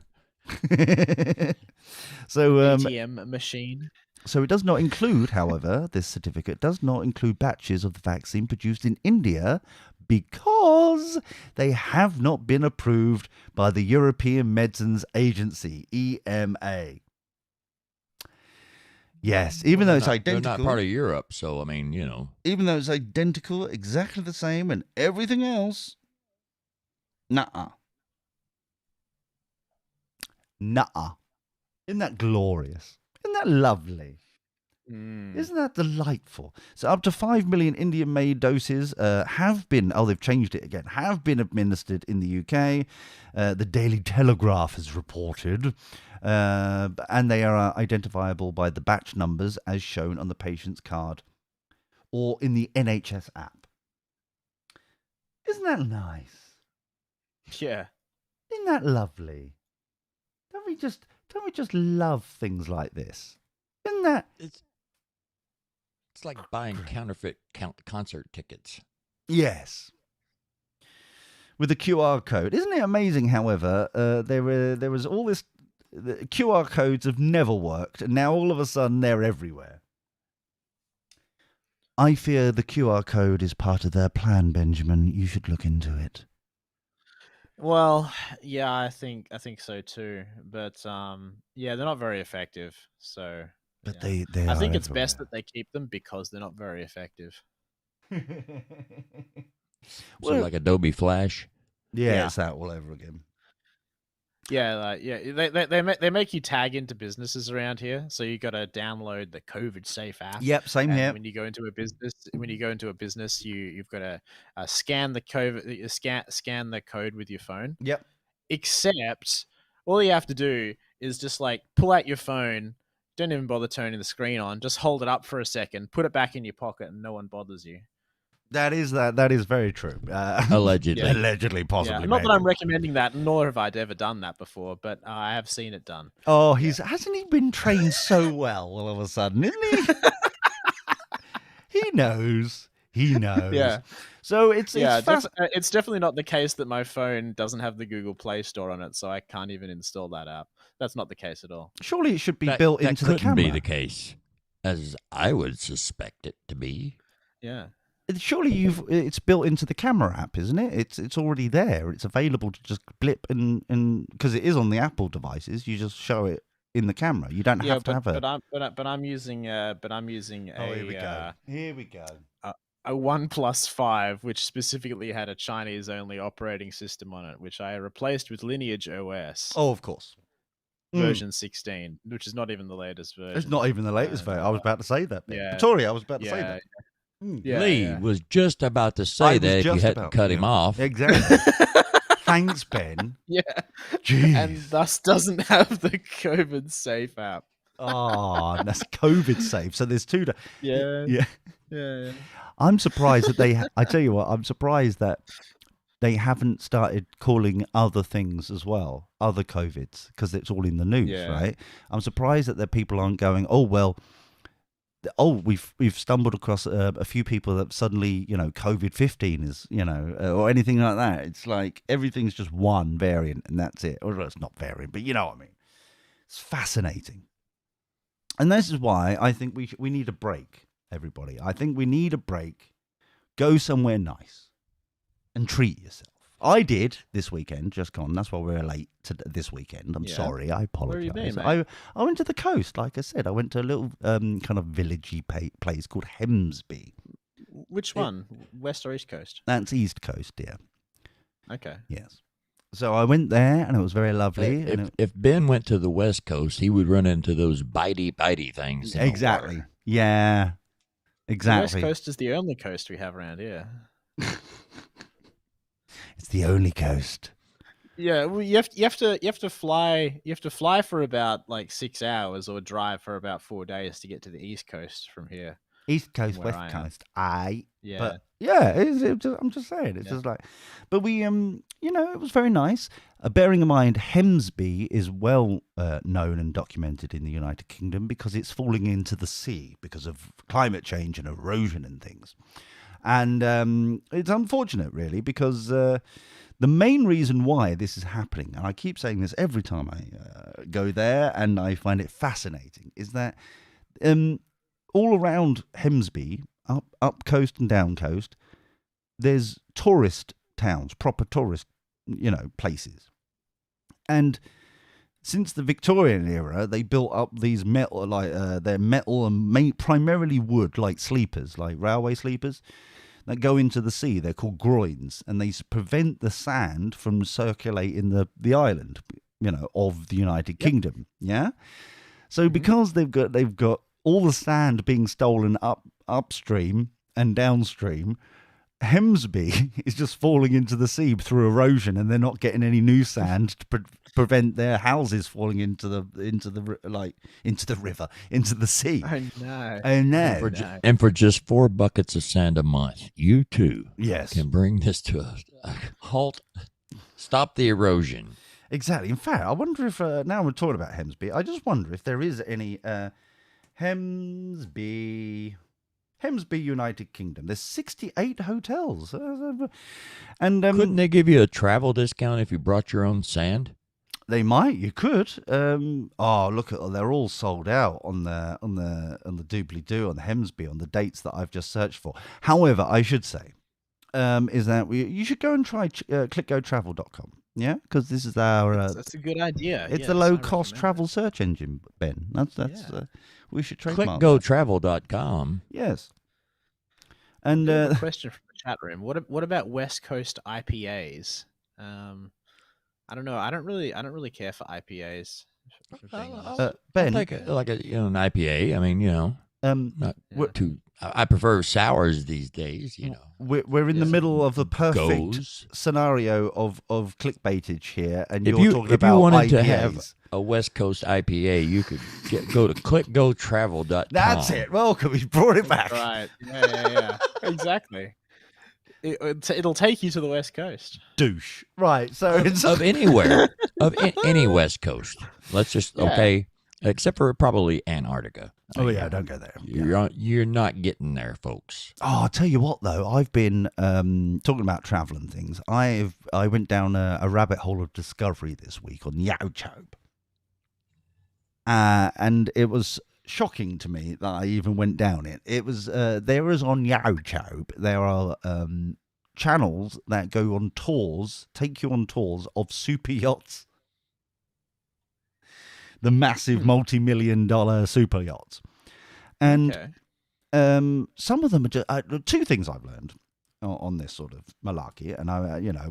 So ATM machine. So it does not include, however, this certificate does not include batches of the vaccine produced in India because they have not been approved by the European Medicines Agency, EMA. Yes, even though it's identical. They're not part of Europe, so, I mean, Even though it's identical, exactly the same, and everything else, nuh-uh. Nuh-uh. Isn't that glorious? Isn't that lovely? Isn't that delightful? So up to 5 million Indian-made doses have been, they've changed it again, have been administered in the UK. The Daily Telegraph has reported. And they are identifiable by the batch numbers as shown on the patient's card or in the NHS app. Isn't that nice? Yeah. Isn't that lovely? Don't we just love things like this? Isn't that? It's like buying counterfeit concert tickets. Yes. With the QR code. Isn't it amazing, however, there was all this... The QR codes have never worked, and now all of a sudden they're everywhere. I fear the QR code is part of their plan, Benjamin. You should look into it. Well, yeah, I think so too. But yeah, they're not very effective. So, but yeah. they I think are it's best everywhere. that they keep them because they're not very effective. So like Adobe Flash. Yeah, it's that all over again. Yeah, they make you tag into businesses around here, so you got to download the COVID Safe app. Yep, same here. When you go into a business, you've got to scan the COVID, scan the code with your phone. Yep. Except all you have to do is just like pull out your phone. Don't even bother turning the screen on. Just hold it up for a second, put it back in your pocket, and no one bothers you. That is very true. Allegedly. Yeah. Allegedly, possibly. Yeah. Not that I'm recommending that, nor have I ever done that before, but I have seen it done. Oh, hasn't he been trained so well all of a sudden, isn't he? He knows. Yeah. So it's definitely not the case that my phone doesn't have the Google Play Store on it, so I can't even install that app. That's not the case at all. Surely it should be built into the camera. That couldn't be the case, as I would suspect it to be. Yeah. Surely it's built into the camera app, isn't it? It's already there. It's available to just blip and because it is on the Apple devices. You just show it in the camera. You don't have to have it. But I'm using a Here we go. A OnePlus 5, which specifically had a Chinese-only operating system on it, which I replaced with Lineage OS. Oh, of course. Version 16, which is not even the latest version. It's not even the latest version. I was about to say that. Yeah. Victoria, I was about to say that. Yeah, Lee was just about to say that if you hadn't cut him off. Exactly. Thanks, Ben. Yeah. Jeez. And thus doesn't have the COVID Safe app. Oh, that's COVID Safe. So there's two. Yeah. I'm surprised that I tell you what, I'm surprised that they haven't started calling other things as well, other COVIDs, because it's all in the news, right? I'm surprised that people aren't going, we've stumbled across a few people that suddenly, COVID-15 is, or anything like that. It's like everything's just one variant and that's it. Or it's not variant, but you know what I mean. It's fascinating. And this is why I think we need a break, everybody. I think we need a break. Go somewhere nice and treat yourself. I did this weekend, just gone. That's why we're late this weekend. I'm sorry. I apologize. Where have you been, mate? I went to the coast, like I said. I went to a little kind of villagey place called Hemsby. Which one? West or East Coast? That's East Coast, yeah. Okay. Yes. So I went there, and it was very lovely. If Ben went to the West Coast, he would run into those bitey things. Exactly. Yeah. Exactly. The West Coast is the only coast we have around here. It's the only coast. Yeah, well, you have to fly for about like 6 hours or drive for about 4 days to get to the East Coast from here. East Coast, West Coast. Yeah. But yeah, I'm just saying. It's just like, but we, it was very nice. Bearing in mind, Hemsby is well known and documented in the United Kingdom because it's falling into the sea because of climate change and erosion and things. And it's unfortunate, really, because the main reason why this is happening, and I keep saying this every time I go there, and I find it fascinating, is that all around Hemsby, up coast and down coast, there's tourist towns, proper tourist, places. And since the Victorian era, they built up these metal, they're metal and primarily wood, like sleepers, like railway sleepers, that go into the sea. They're called groins, and they prevent the sand from circulating the island, of the United Kingdom. Yeah. So because they've got all the sand being stolen upstream and downstream, Hemsby is just falling into the sea through erosion, and they're not getting any new sand to prevent their houses falling into the river, into the sea. Oh no! Oh no! And for just 4 buckets of sand a month, you too can bring this to a halt. Stop the erosion. Exactly. In fact, I wonder if now we're talking about Hemsby, I just wonder if there is any Hemsby United Kingdom. There's 68 hotels, and couldn't they give you a travel discount if you brought your own sand? They might. You could. Look at they're all sold out on the doobly-doo, on the Hemsby, on the dates that I've just searched for. However, I should say is that you should go and try clickgotravel.com. Yeah, because this is our. That's a good idea. It's a low-cost travel search engine, Ben. That's we should trademark. Clickgotravel.com. Yes. And a question from the chat room. What about West Coast IPAs? I don't know. I don't really care for IPAs. Ben, like an IPA. I mean, not too. I prefer sours these days. We're in the middle of the perfect scenario of clickbaitage here, and you're talking about if you wanted IPAs. To have a West Coast IPA, you could go to clickgotravel.com. That's it. Welcome. We brought it back. Right. Yeah. Exactly. It'll take you to the West Coast. Douche. Right. So it's of anywhere, any West Coast. Let's just except for probably Antarctica. Oh yeah, don't go there. You're not getting there, folks. Oh, I'll tell you what though, I've been talking about travel and things. I went down a rabbit hole of discovery this week on YouTube, and it was shocking to me that I even went down it. It was there is on YouTube. There are channels that go on tours, take you on tours of super yachts. The massive multi-million-dollar super yachts. And some of them are just, 2 things I've learned on this sort of malarkey. And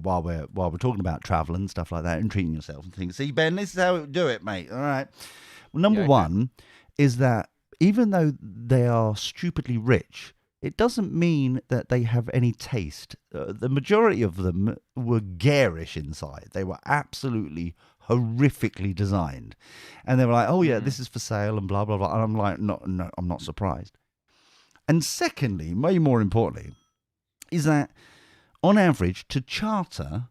while we're talking about travel and stuff like that and treating yourself and things. See, Ben, this is how we do it, mate. All right. Well, number one is that even though they are stupidly rich, it doesn't mean that they have any taste. The majority of them were garish inside. They were absolutely horrifically designed, and they were like, "Oh yeah, this is for sale," and blah blah blah. And I'm like, "No, I'm not surprised." And secondly, way more importantly, is that on average, to charter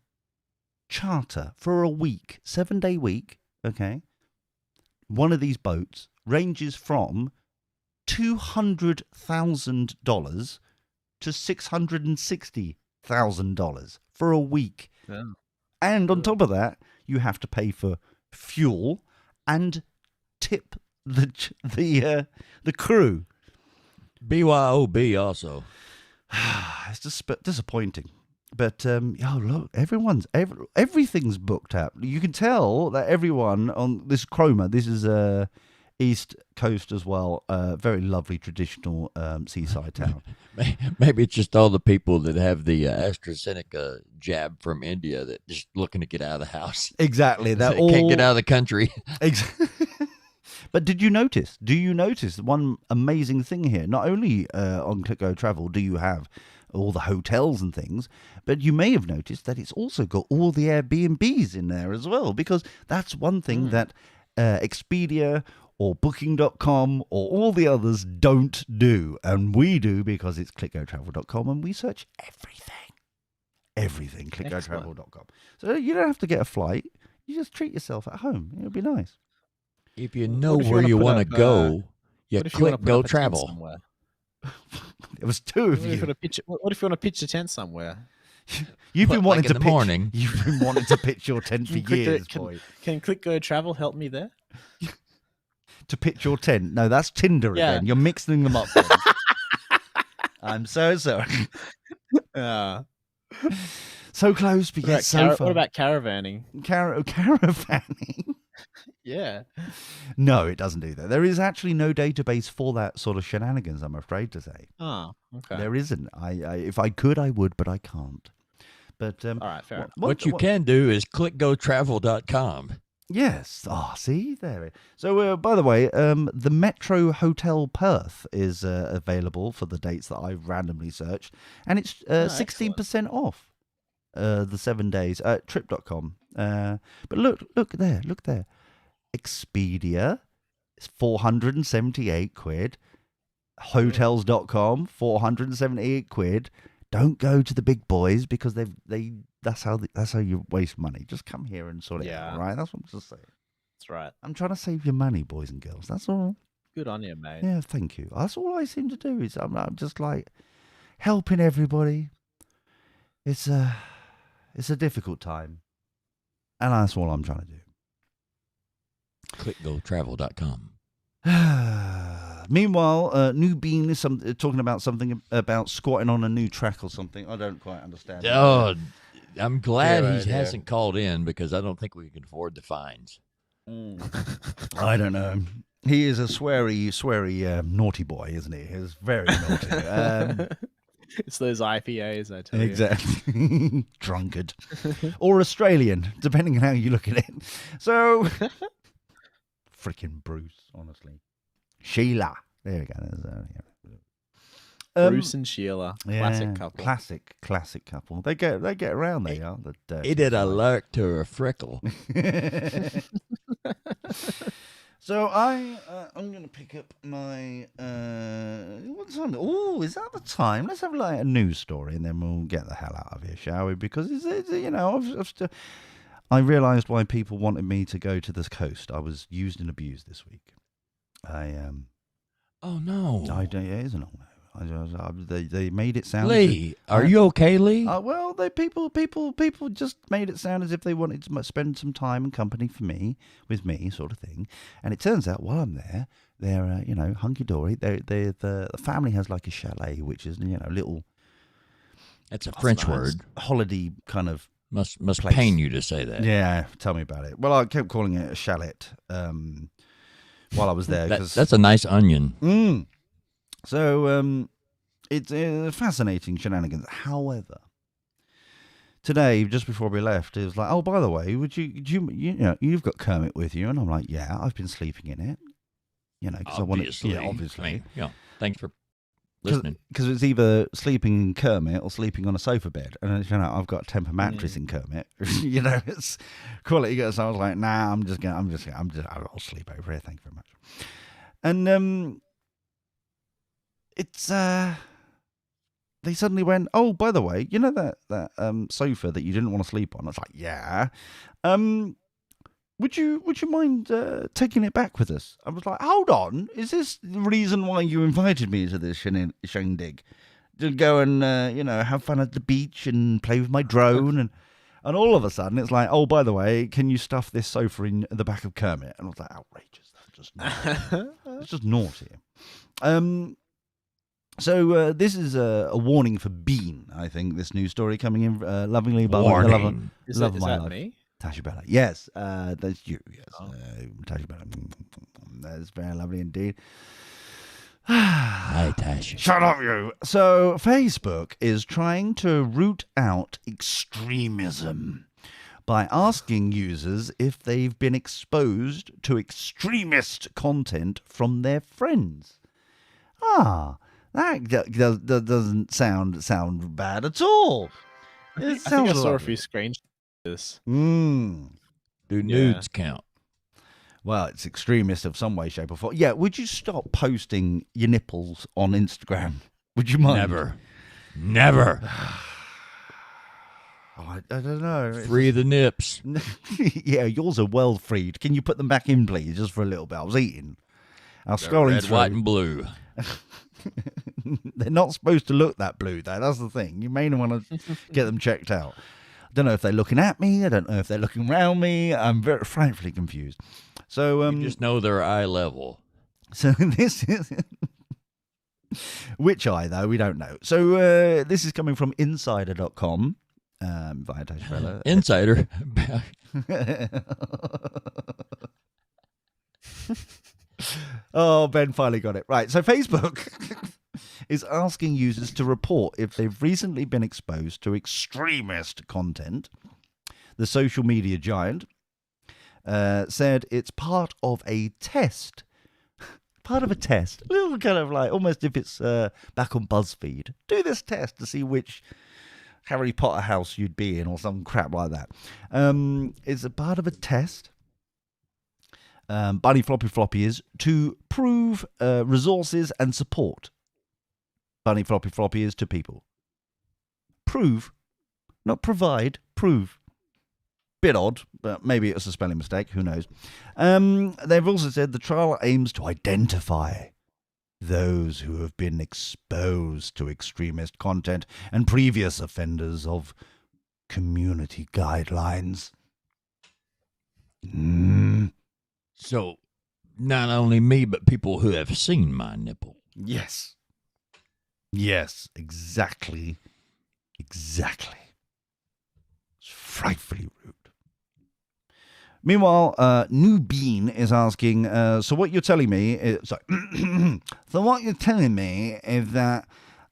for a week, 7-day week, one of these boats ranges from $200,000 to $660,000 for a week, and on top of that, you have to pay for fuel and tip the crew. BYOB also. It's just disappointing. But look, everything's booked up. You can tell that everyone on this Cromer. This is East Coast as well. Very lovely traditional seaside town. Maybe it's just all the people that have the AstraZeneca jab from India that just looking to get out of the house. Exactly. They can't get out of the country. But do you notice one amazing thing here? Not only on Click Go Travel do you have all the hotels and things, but you may have noticed that it's also got all the Airbnbs in there as well, because that's one thing that Expedia or Booking.com or all the others don't do, and we do because it's clickgotravel.com, and we search everything clickgotravel.com. So you don't have to get a flight, you just treat yourself at home. It'll be nice. If you know where you want to go, you click Go Travel. It was 2 of you. What if you want to pitch a tent somewhere? You've been wanting to pitch. Morning. You've been wanting to pitch your tent for years, boy. Can Click Go Travel help me there? To pitch your tent? No, that's Tinder again. You're mixing them up. I'm so sorry. So close, but yet so far. What about caravanning? Caravanning? Yeah. No, it doesn't do that. There is actually no database for that sort of shenanigans, I'm afraid to say. Oh, okay. There isn't. If I could, I would, but I can't. But all right, fair. What you can do is clickgotravel.com. Yes. Ah, see there. So, by the way, the Metro Hotel Perth is available for the dates that I randomly searched, and it's 16% off the 7 days at trip.com. But look there. Expedia, it's 478 quid. Hotels.com, 478 quid. Don't go to the big boys because that's how you waste money. Just come here and sort it out, right? That's what I'm just saying. That's right. I'm trying to save your money, boys and girls. That's all. Good on you, mate. Yeah, thank you. That's all I seem to do. Is I'm just like helping everybody. It's a difficult time, and that's all I'm trying to do. ClickGoTravel.com. Meanwhile, New Bean is talking about something about squatting on a new track or something. I don't quite understand. Oh, I'm glad he hasn't called in because I don't think we can afford the fines. I don't know. He is a sweary naughty boy, isn't he? He's very naughty. It's those IPAs, I tell you. Exactly. Drunkard. Or Australian, depending on how you look at it. So, freaking Bruce, honestly. Sheila. There we go. Bruce and Sheila. Classic couple. Classic couple. They get around, they are. He did a lurk to a frickle. So I'm going to pick up my what's on? Oh, is that the time? Let's have like a news story, and then we'll get the hell out of here, shall we? Because it's you know, I realised why people wanted me to go to this coast. I was used and abused this week. Oh no! It isn't all no. They made it sound. Lee, are you okay, Lee? Well, people just made it sound as if they wanted to spend some time and company with me, sort of thing. And it turns out while I'm there, they're hunky dory. The family has like a chalet, which is little. That's a French word. Holiday kind of must place. Pain you to say that. Yeah, tell me about it. Well, I kept calling it a chalet while I was there. That's a nice onion. So it's fascinating shenanigans. However, today, just before we left, it was like, oh, by the way, you've got Kermit with you, and I'm like, yeah, I've been sleeping in it, because I want to, obviously, thanks for listening. Because it's either sleeping in Kermit or sleeping on a sofa bed, and I've got a temper mattress in Kermit. It's quality. So I was like, nah, I'll sleep over here. Thank you very much. And it's they suddenly went, oh, by the way, that sofa that you didn't want to sleep on? I was like, yeah. Would you mind taking it back with us? I was like, hold on, is this the reason why you invited me to this shindig? To go and have fun at the beach and play with my drone and all of a sudden it's like, oh, by the way, can you stuff this sofa in the back of Kermit? And I was like, outrageous. That's just naughty. It's just naughty. So this is a warning for Bean, I think, this news story coming in lovingly by the love of my life. Me? Tasha Bella. Yes, that's you. Yes, Tasha Bella. That's very lovely indeed. Hi, Tasha. Shut up, you. So Facebook is trying to root out extremism by asking users if they've been exposed to extremist content from their friends. That doesn't sound bad at all. I think I saw a few screenshots. Do nudes count? Well, it's extremist of some way, shape, or form. Yeah, would you stop posting your nipples on Instagram? Would you mind? Never. I don't know. Free the nips. Yeah, yours are well freed. Can you put them back in, please, just for a little bit? I was eating. I was scrolling red, through. White, and blue. They're not supposed to look that blue, though. That's the thing. You may want to get them checked out. I don't know if they're looking at me. I don't know if they're looking around me. I'm very frightfully confused. So you just know they're eye level. So this is which eye, though, we don't know. So this is coming from insider.com via Tasha Bella. Insider. Oh, Ben finally got it. Right, so Facebook is asking users to report if they've recently been exposed to extremist content. The social media giant said it's part of a test. Part of a test. A little kind of like, almost if it's back on BuzzFeed. Do this test to see which Harry Potter house you'd be in or some crap like that. It's a part of a test. Bunny Floppy Floppy is to prove resources and support. Bunny Floppy Floppy is to people. Prove, not provide, prove. Bit odd, but maybe it's a spelling mistake, who knows. They've also said the trial aims to identify those who have been exposed to extremist content and previous offenders of community guidelines. So, not only me, but people who have seen my nipple. Yes. Yes, exactly. Exactly. It's frightfully rude. Meanwhile, New Bean is asking, so what you're telling me is, so what you're telling me is that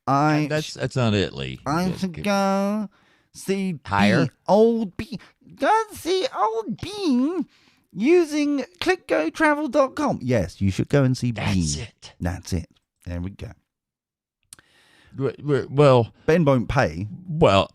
that's not it, Lee. I should go see Higher? Old Bean. Go see Old Bean using clickgotravel.com. Yes, you should go and see Bean. That's it. That's it. There we go. Well, Ben won't pay. Well,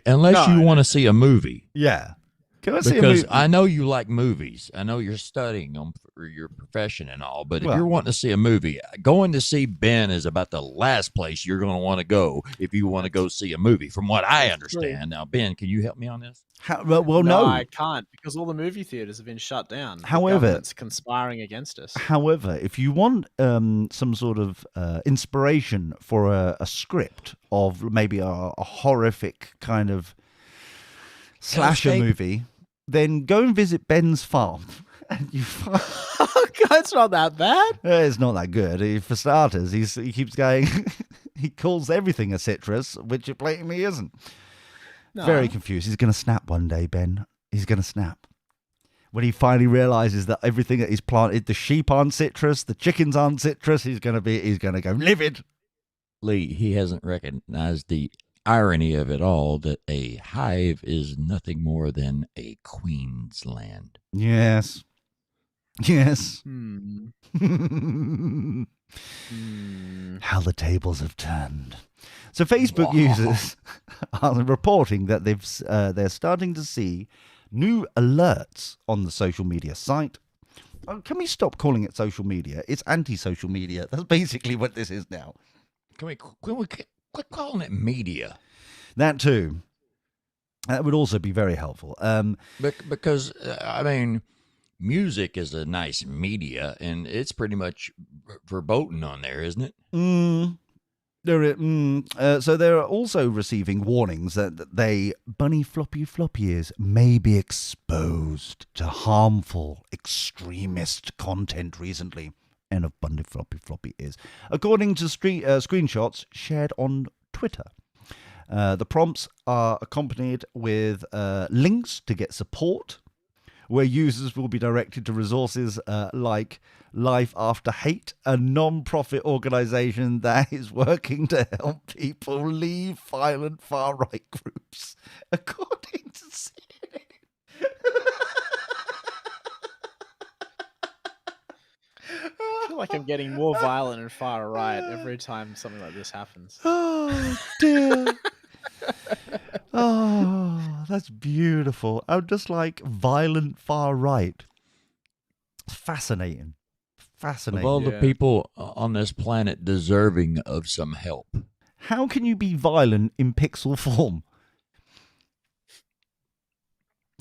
unless you want to see a movie. Yeah. Go and see a Because movie. I know you like movies. I know you're studying them for your profession and all. But if you're wanting to see a movie, going to see Ben is about the last place you're going to want to go if you want to go see a movie, from what I understand. Now, Ben, can you help me on this? Well, no. I can't, because all the movie theaters have been shut down. However, it's conspiring against us. However, if you want some sort of inspiration for a script of maybe a horrific kind of slasher movie, then go and visit Ben's farm. And you find... It's not that bad. It's not that good. For starters, he keeps going. He calls everything a citrus, which it blatantly isn't. No. Very confused. He's going to snap one day, Ben. He's going to snap. When he finally realizes that everything that he's planted, the sheep aren't citrus, the chickens aren't citrus, he's going to go livid. Lee, he hasn't recognized the irony of it all, that a hive is nothing more than a queen's land. Yes. Yes. How the tables have turned. So Facebook users are reporting that they're starting to see new alerts on the social media site. Can we stop calling it social media? It's anti-social media. That's basically what this is now. Can we quit calling it media? That too. That would also be very helpful. Because, I mean, music is a nice media, and it's pretty much verboten on there, isn't it? So they're also receiving warnings that Bunny Floppy Floppy ears may be exposed to harmful extremist content recently. End of Bunny Floppy Floppy ears. According to screenshots shared on Twitter. The prompts are accompanied with links to get support, where users will be directed to resources like Life After Hate, a non-profit organization that is working to help people leave violent far-right groups, according to CNN. I feel like I'm getting more violent and far right every time something like this happens. Oh, dear. Oh, that's beautiful. I'm just like violent far right. Fascinating. Fascinating. Of all the people on this planet deserving of some help. How can you be violent in pixel form?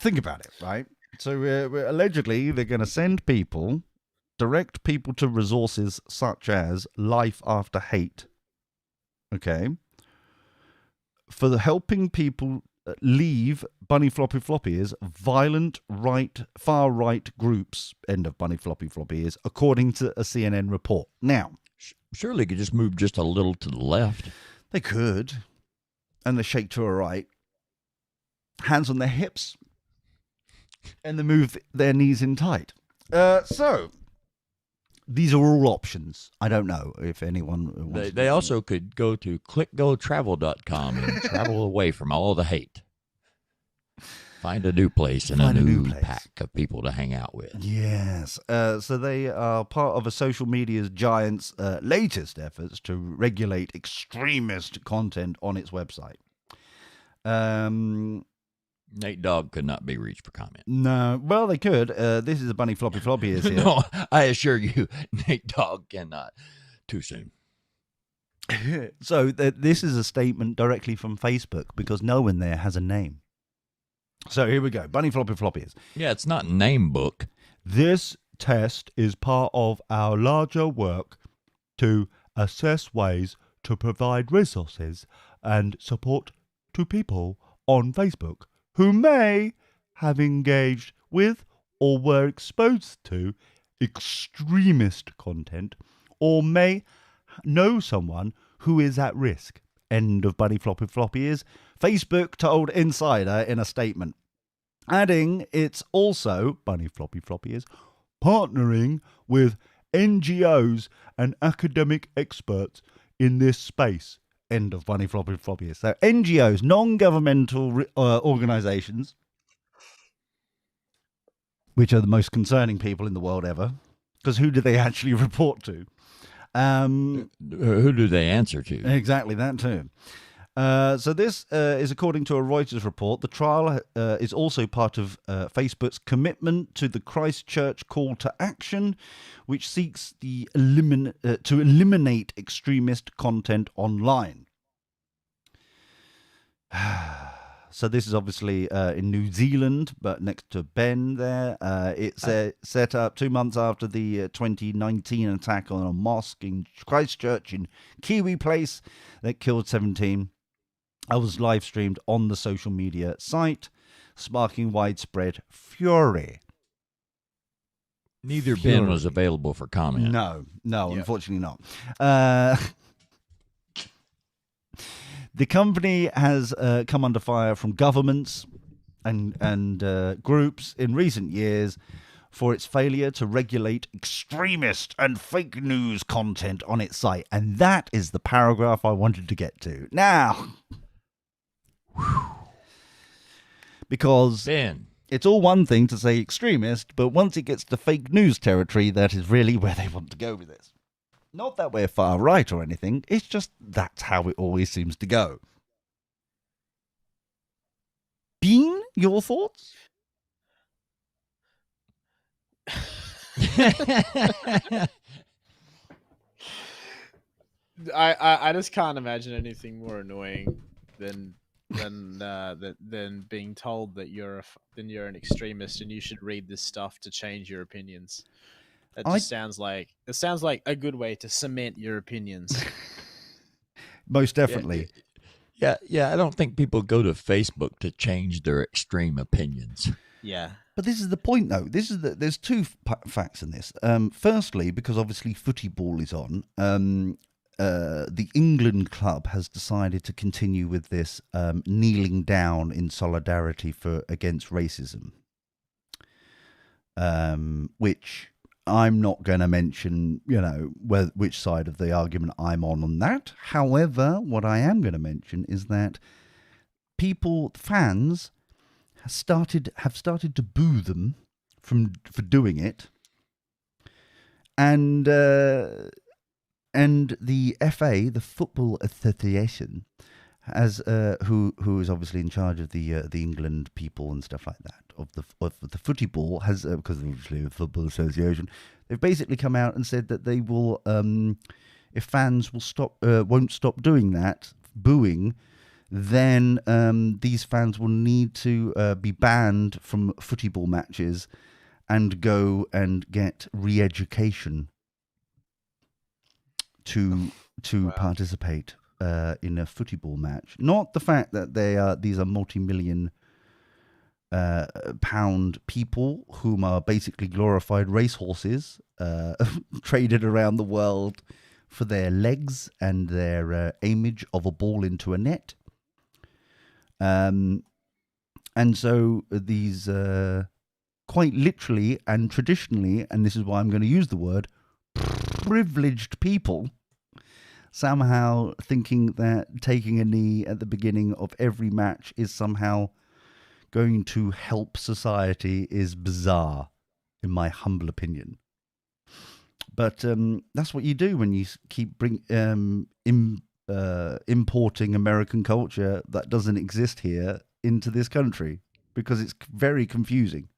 Think about it, right? So we're allegedly they're going to send people, direct people to resources such as Life After Hate. Okay. For the helping people leave Bunny Floppy Floppy ears violent far right groups, end of Bunny Floppy Floppy ears, according to a CNN report. Now, surely they could just move just a little to the left. They could, and they shake to a right, hands on their hips, and they move their knees in tight. So these are all options. I don't know if anyone wants They also could go to clickgotravel.com and travel away from all the hate. Find a new place and a new pack of people to hang out with. Yes. So they are part of a social media giant's latest efforts to regulate extremist content on its website. Nate Dogg could not be reached for comment. No. Well, they could. This is a Bunny Floppy Floppy is here. No, I assure you, Nate Dogg cannot. Too soon. So this is a statement directly from Facebook because no one there has a name. So here we go. Bunny Floppy Floppy is. Yeah, it's not name book. This test is part of our larger work to assess ways to provide resources and support to people on Facebook who may have engaged with or were exposed to extremist content or may know someone who is at risk. End of Bunny Floppy Floppy is. Facebook told Insider in a statement, adding it's also, Bunny Floppy Floppy is, partnering with NGOs and academic experts in this space. End of Bunny Floppy Floppy is. So NGOs, non-governmental organizations, which are the most concerning people in the world ever, because who do they actually report to? Who do they answer to? Exactly, that too. So this is according to a Reuters report. The trial is also part of Facebook's commitment to the Christchurch Call to Action, which seeks to eliminate extremist content online. So this is obviously in New Zealand, but next to Ben there. It's set up 2 months after the 2019 attack on a mosque in Christchurch in Kiwi Place that killed 17. I was live streamed on the social media site, sparking widespread fury. Neither Ben was available for comment. No, Yep. Unfortunately not. The company has come under fire from governments and groups in recent years for its failure to regulate extremist and fake news content on its site. And that is the paragraph I wanted to get to. Now, because Ben, it's all one thing to say extremist, but once it gets to fake news territory, that is really where they want to go with this. Not that we're far right or anything, it's just that's how it always seems to go. Bean, your thoughts? I just can't imagine anything more annoying than being told that you're an extremist and you should read this stuff to change your opinions. That just sounds like a good way to cement your opinions. Most definitely. Yeah. I don't think people go to Facebook to change their extreme opinions. Yeah. But this is the point, though. There's two facts in this. Firstly, because obviously footy ball is on, the England club has decided to continue with this kneeling down in solidarity against racism, which I'm not going to mention, which side of the argument I'm on that. However, what I am going to mention is that fans have started to boo them for doing it, and the FA, the Football Association, has who is obviously in charge of the England people and stuff like that of the footy ball, has because obviously a Football Association, they've basically come out and said that they will if fans won't stop doing that booing, then these fans will need to be banned from footy ball matches and go and get re-education to participate in a footy ball match. Not the fact that these are multi-million pound people whom are basically glorified racehorses traded around the world for their legs and their aimage of a ball into a net. And so these quite literally and traditionally, and this is why I'm going to use the word, privileged people somehow thinking that taking a knee at the beginning of every match is somehow going to help society is bizarre, in my humble opinion. But that's what you do when you keep importing American culture that doesn't exist here into this country, because it's very confusing.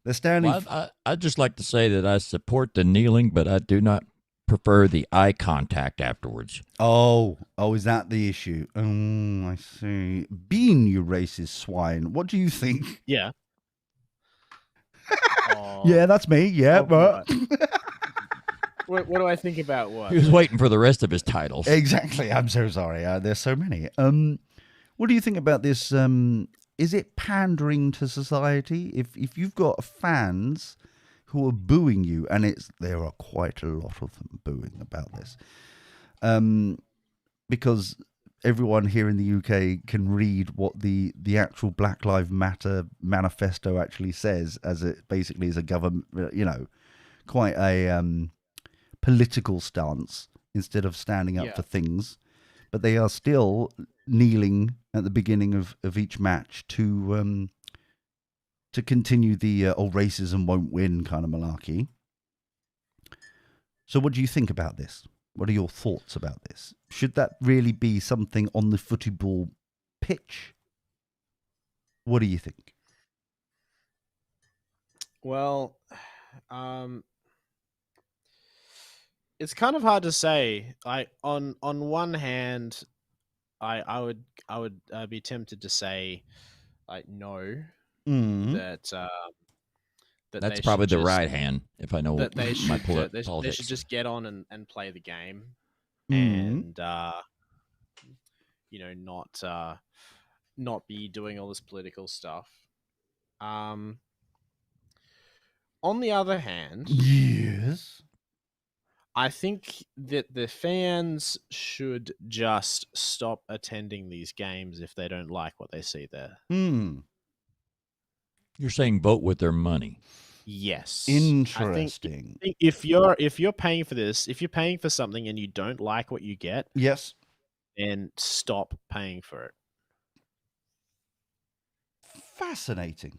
They're standing. Well, I'd just like to say that I support the kneeling, but I do not prefer the eye contact afterwards. Oh, is that the issue? Oh, I see. Bean, you racist swine. What do you think? Yeah. Yeah, that's me. Yeah, but what do I think about what? He was waiting for the rest of his titles. Exactly. I'm so sorry. There's so many. What do you think about this? Is it pandering to society? If you've got fans who are booing you, and there are quite a lot of them booing about this, because everyone here in the UK can read what the actual Black Lives Matter manifesto actually says, as it basically is a government, quite a political stance instead of standing up for things. But they are still kneeling at the beginning of each match to continue the racism won't win kind of malarkey. So what do you think about this? What are your thoughts about this? Should that really be something on the football pitch? What do you think? Well, it's kind of hard to say. Like on one hand, I would be tempted to say, like, no, that that's probably the right hand, if I know that they my should they politics. should just get on and play the game, and not be doing all this political stuff. On the other hand, yes, I think that the fans should just stop attending these games if they don't like what they see there. You're saying vote with their money. Yes. Interesting. I think if you're paying for this, if you're paying for something and you don't like what you get, yes, then stop paying for it. Fascinating.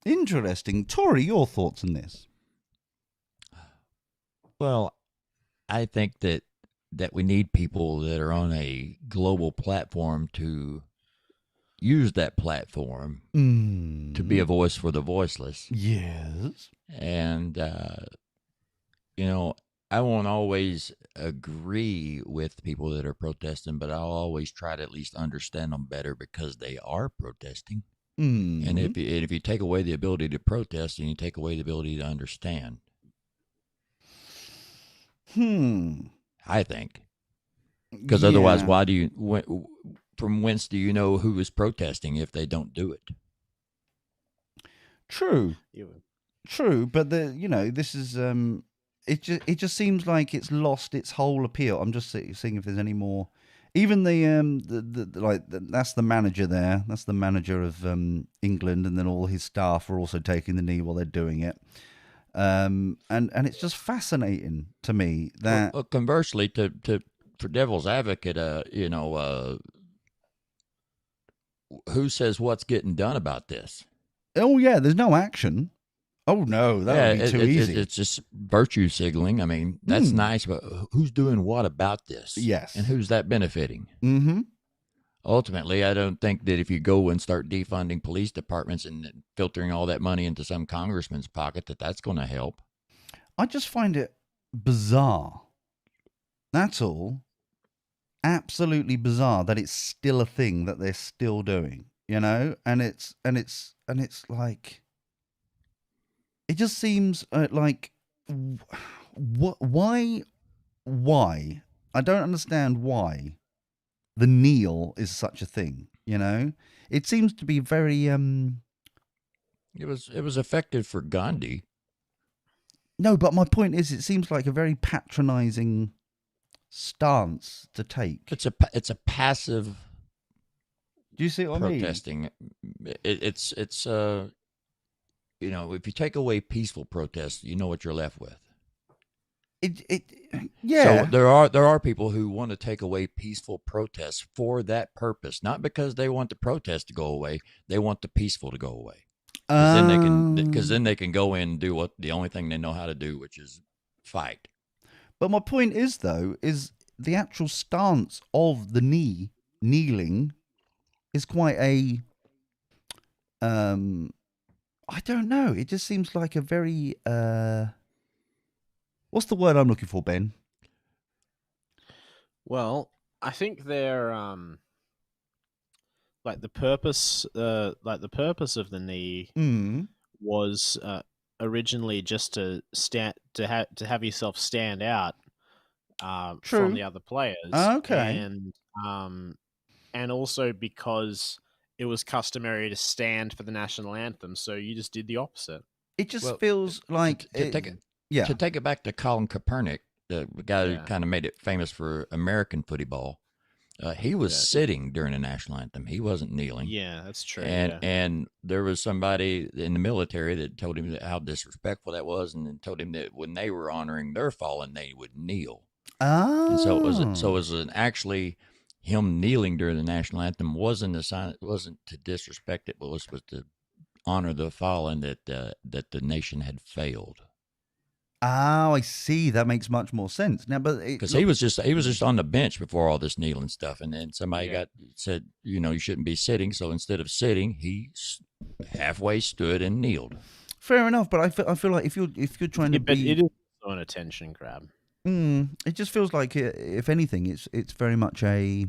Interesting. Tori, your thoughts on this? Well, I think that we need people that are on a global platform to use that platform to be a voice for the voiceless. Yes. And, I won't always agree with people that are protesting, but I'll always try to at least understand them better because they are protesting. And if you take away the ability to protest, then you take away the ability to understand. I think. Because otherwise, why do you... From whence do you know who is protesting if they don't do it? True, but this is it just seems like it's lost its whole appeal. I'm just seeing if there's any more. Even that's the manager there. That's the manager of England, and then all his staff are also taking the knee while they're doing it. And it's just fascinating to me that. Well, conversely, for devil's advocate, who says what's getting done about this? Oh yeah, there's no action. Oh no, that would be too easy. It's just virtue signaling. I mean, that's nice, but who's doing what about this? Yes, and who's that benefiting? Mm-hmm. Ultimately, I don't think that if you go and start defunding police departments and filtering all that money into some congressman's pocket, that's going to help. I just find it bizarre. That's all. Absolutely bizarre that it's still a thing that they're still doing, and it's like, it just seems like, why I don't understand why the kneel is such a thing. It seems to be very It was effective for Gandhi. No, but my point is, it seems like a very patronizing stance to take. It's a passive. Do you see what protesting? I mean? It's if you take away peaceful protests, you know what you're left with. Yeah. So there are people who want to take away peaceful protests for that purpose, not because they want the protest to go away. They want the peaceful to go away. Because then they can go in and do what the only thing they know how to do, which is fight. But my point is, though, is the actual stance of the kneeling is quite a I don't know. It just seems like a very what's the word I'm looking for, Ben? Well, I think they're like the purpose of the knee was originally just to have yourself stand out from the other players. Okay. And also because it was customary to stand for the national anthem, so you just did the opposite. It just feels like to take it back to Colin Kaepernick, the guy who kind of made it famous for American footy ball. He was sitting during the national anthem. He wasn't kneeling. Yeah, that's true. And there was somebody in the military that told him how disrespectful that was, and then told him that when they were honoring their fallen, they would kneel. And so it was actually him kneeling during the national anthem wasn't a sign. It wasn't to disrespect it, but was to honor the fallen that the nation had failed. Oh, I see. That makes much more sense now. But because he was just on the bench before all this kneeling stuff, and then somebody said, you shouldn't be sitting. So instead of sitting, he halfway stood and kneeled. Fair enough, but I feel like if you're trying to be, it is an attention grab. It just feels like, if anything, it's very much a.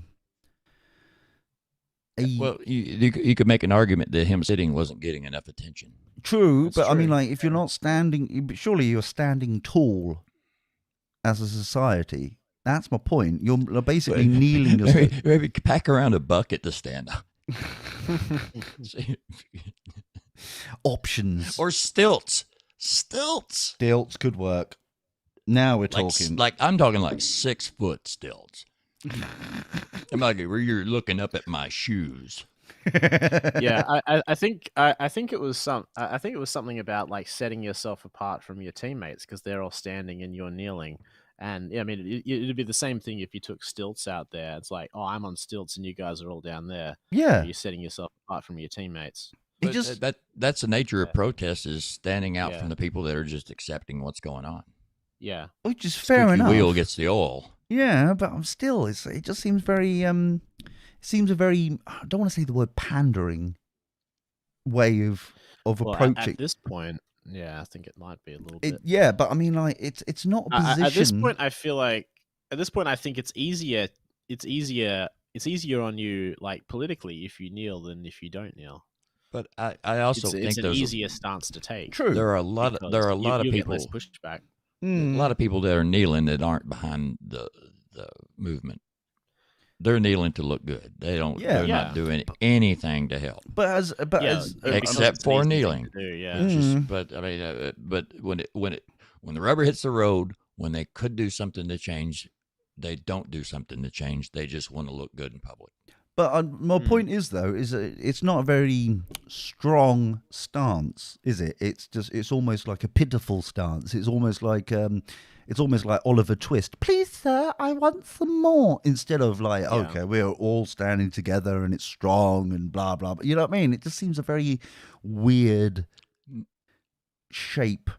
Well, you could make an argument that him sitting wasn't getting enough attention. True, but I mean, like, if you're not standing, surely you're standing tall as a society. That's my point. You're basically kneeling. Maybe pack around a bucket to stand up. Options. Or stilts. Stilts could work. Now we're talking. I'm talking like 6 foot stilts. I'm like, where you're looking up at my shoes. Yeah, I think it was something about like setting yourself apart from your teammates because they're all standing and you're kneeling. And yeah, I mean, it'd be the same thing if you took stilts out there. It's like, oh, I'm on stilts and you guys are all down there. Yeah, you're setting yourself apart from your teammates. That's the nature of protest, is standing out from the people that are just accepting what's going on. Yeah, which is fair enough. Wheel gets the oil. Yeah, but still, it just seems very seems a very, I don't want to say the word pandering way of approaching. At this point, yeah, I think it might be a little bit. Yeah, but I mean, like, it's not a position. At this point, I feel like I think it's easier. It's easier on you, like, politically, if you kneel than if you don't kneel. But I also think it's an easier stance to take. True. There are a lot of people. Less pushback. A lot of people that are kneeling that aren't behind the movement. They're kneeling to look good. They're not doing anything to help. Except for kneeling. But I mean, but when the rubber hits the road, when they could do something to change, they don't do something to change. They just want to look good in public. But my point is, though, is that it's not a very strong stance, is it? It's almost like a pitiful stance. It's almost like Oliver Twist. Please, sir, I want some more. Instead of like, okay, we're all standing together and it's strong and blah blah. You know what I mean? It just seems a very weird shape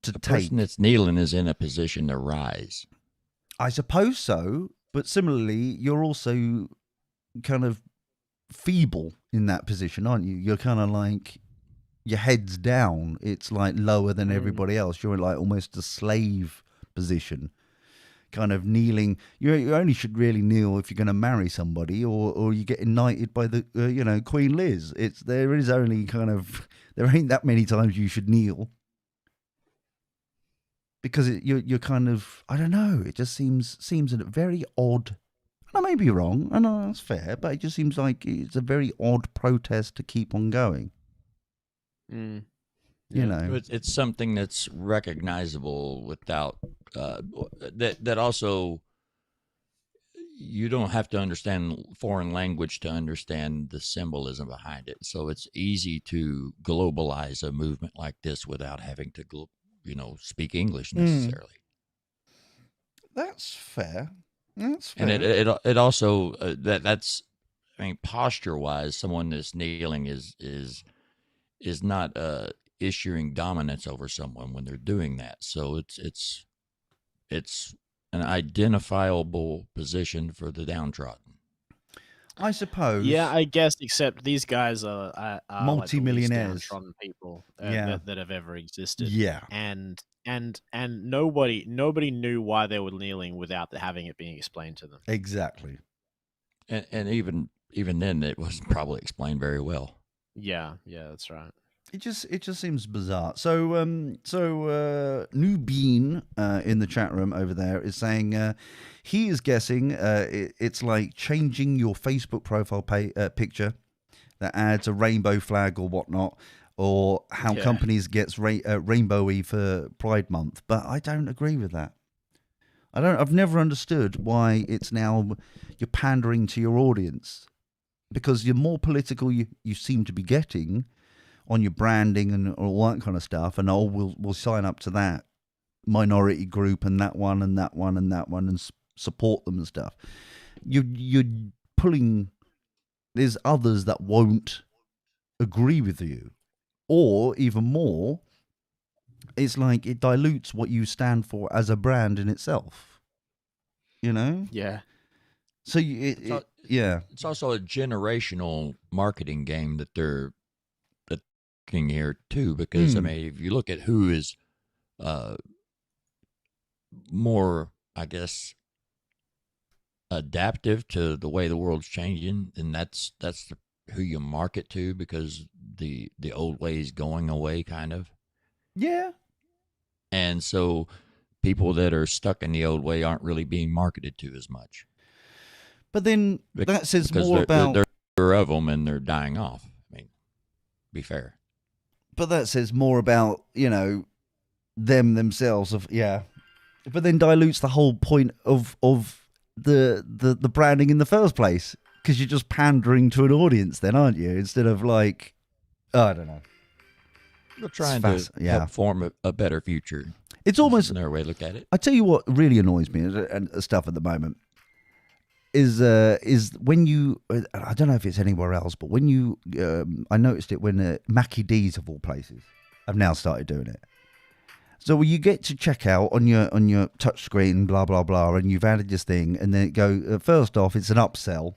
to take. The person that's kneeling is in a position to rise. I suppose so, but similarly, you're also kind of feeble in that position, aren't you? You're kind of like, your head's down. It's like lower than everybody else. You're in like almost a slave position, kind of kneeling. You only should really kneel if you're going to marry somebody, or you get knighted by the Queen Liz. There ain't that many times you should kneel, because you're kind of, I don't know. It just seems a very odd. I may be wrong. I know that's fair, but it just seems like it's a very odd protest to keep on going. You know, it's something that's recognizable without that also, you don't have to understand foreign language to understand the symbolism behind it. So it's easy to globalize a movement like this without having to speak English necessarily. That's fair. That's And fair. it also that's I mean, posture wise, someone that's kneeling is not issuing dominance over someone when they're doing that. So it's an identifiable position for the downtrodden. I suppose. Yeah, I guess. Except these guys are Multi-millionaires. like the least downtrodden people Yeah. that have ever existed. Yeah. and nobody knew why they were kneeling without having it being explained to them. Exactly. And even then, it wasn't probably explained very well. Yeah, that's right. It just seems bizarre. So New Bean in the chat room over there is saying he is guessing it's like changing your Facebook profile picture that adds a rainbow flag or whatnot, or how companies gets rainbowy for Pride Month. But I don't agree with that. I've never understood why it's now you're pandering to your audience, because the more political you seem to be getting on your branding and all that kind of stuff, and we'll sign up to that minority group and that one and that one and that one and support them and stuff. You're pulling. There's others that won't agree with you, or even more, it's like it dilutes what you stand for as a brand in itself. You know? Yeah. So yeah, it's also a generational marketing game that they're looking here too, because I mean, if you look at who is more, I guess, adaptive to the way the world's changing, and that's who you market to, because the old way is going away, kind of. Yeah. And so people that are stuck in the old way aren't really being marketed to as much. But then that says because more about there are of them and they're dying off. I mean, be fair. But that says more about, you know, themselves of but then dilutes the whole point of the branding in the first place, because you're just pandering to an audience then, aren't you, instead of like, I don't know, You're trying to help form a better future. It's almost another way to look at it. I tell you what really annoys me and stuff at the moment is when you, I don't know if it's anywhere else, but when you I noticed it when Mackie D's of all places have now started doing it. So when you get to checkout on your touch screen, blah blah blah, and you've added this thing, and then it go first off, it's an upsell.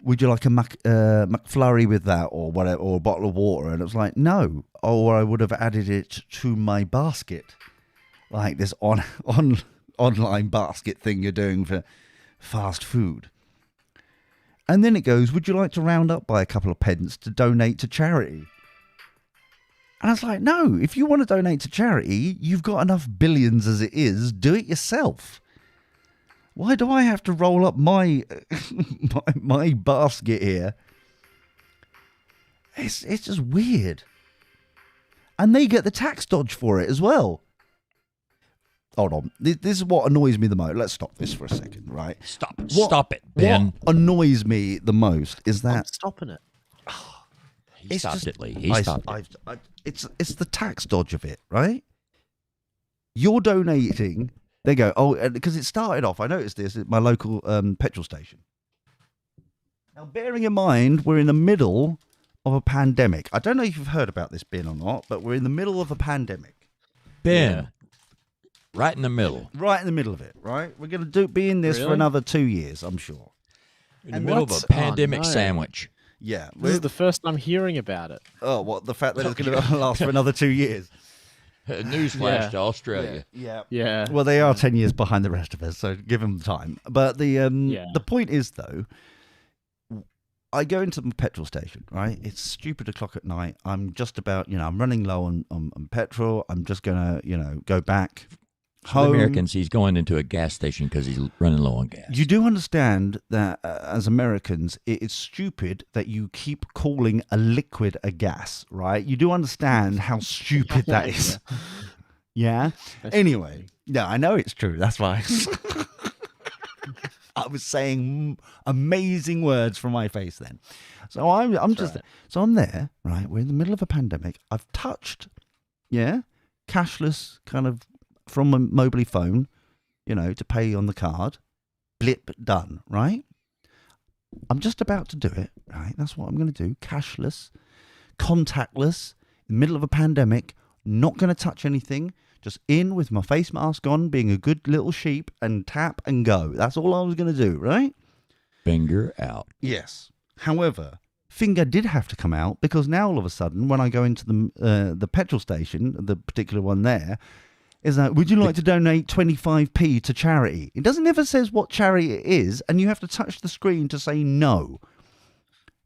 Would you like a McFlurry with that, or whatever, or a bottle of water? And it was like, no, or I would have added it to my basket, like this online basket thing you're doing for fast food. And then it goes, would you like to round up by a couple of pence to donate to charity? And I was like, no, if you want to donate to charity, you've got enough billions as it is, do it yourself. Why do I have to roll up my my basket here? It's just weird. And they get the tax dodge for it as well. Hold on. This is what annoys me the most. Let's stop this for a second, right? Stop it, Ben. What annoys me the most is that... I'm stopping it. He stopped it, Lee. He stopped it. It's the tax dodge of it, right? You're donating... They go, oh, because it started off, I noticed this at my local petrol station. Now, bearing in mind, we're in the middle of a pandemic. I don't know if you've heard about this, Ben, or not, but we're in the middle of a pandemic. Ben, right in the middle. Right in the middle of it, right? We're going to be in this for another 2 years, I'm sure. In the middle of a pandemic sandwich. Yeah. This is the first I'm hearing about it. Oh, what? The fact that it's going to last for another 2 years. Newsflash to Australia. Yeah. Well, they are 10 years behind the rest of us, so give them time. But the point is, though, I go into the petrol station, right? It's stupid o'clock at night. I'm just about, I'm running low on petrol. I'm just going to, go back home. For Americans, he's going into a gas station because he's running low on gas. You do understand that as Americans, it's stupid that you keep calling a liquid a gas, right? You do understand how stupid that is. Yeah? Anyway, yeah, I know it's true. That's why I was saying amazing words from my face then. So I'm just, so I'm there, right? We're in the middle of a pandemic. I've touched, cashless kind of from a mobile phone, to pay on the card. Blip, done, right? I'm just about to do it, right? That's what I'm going to do. Cashless, contactless, in the middle of a pandemic, not going to touch anything. Just in with my face mask on, being a good little sheep, and tap and go. That's all I was going to do, right? Finger out. Yes. However, finger did have to come out because now all of a sudden, when I go into the petrol station, the particular one there, is that, would you like to donate 25p to charity? It doesn't ever says what charity it is, and you have to touch the screen to say no.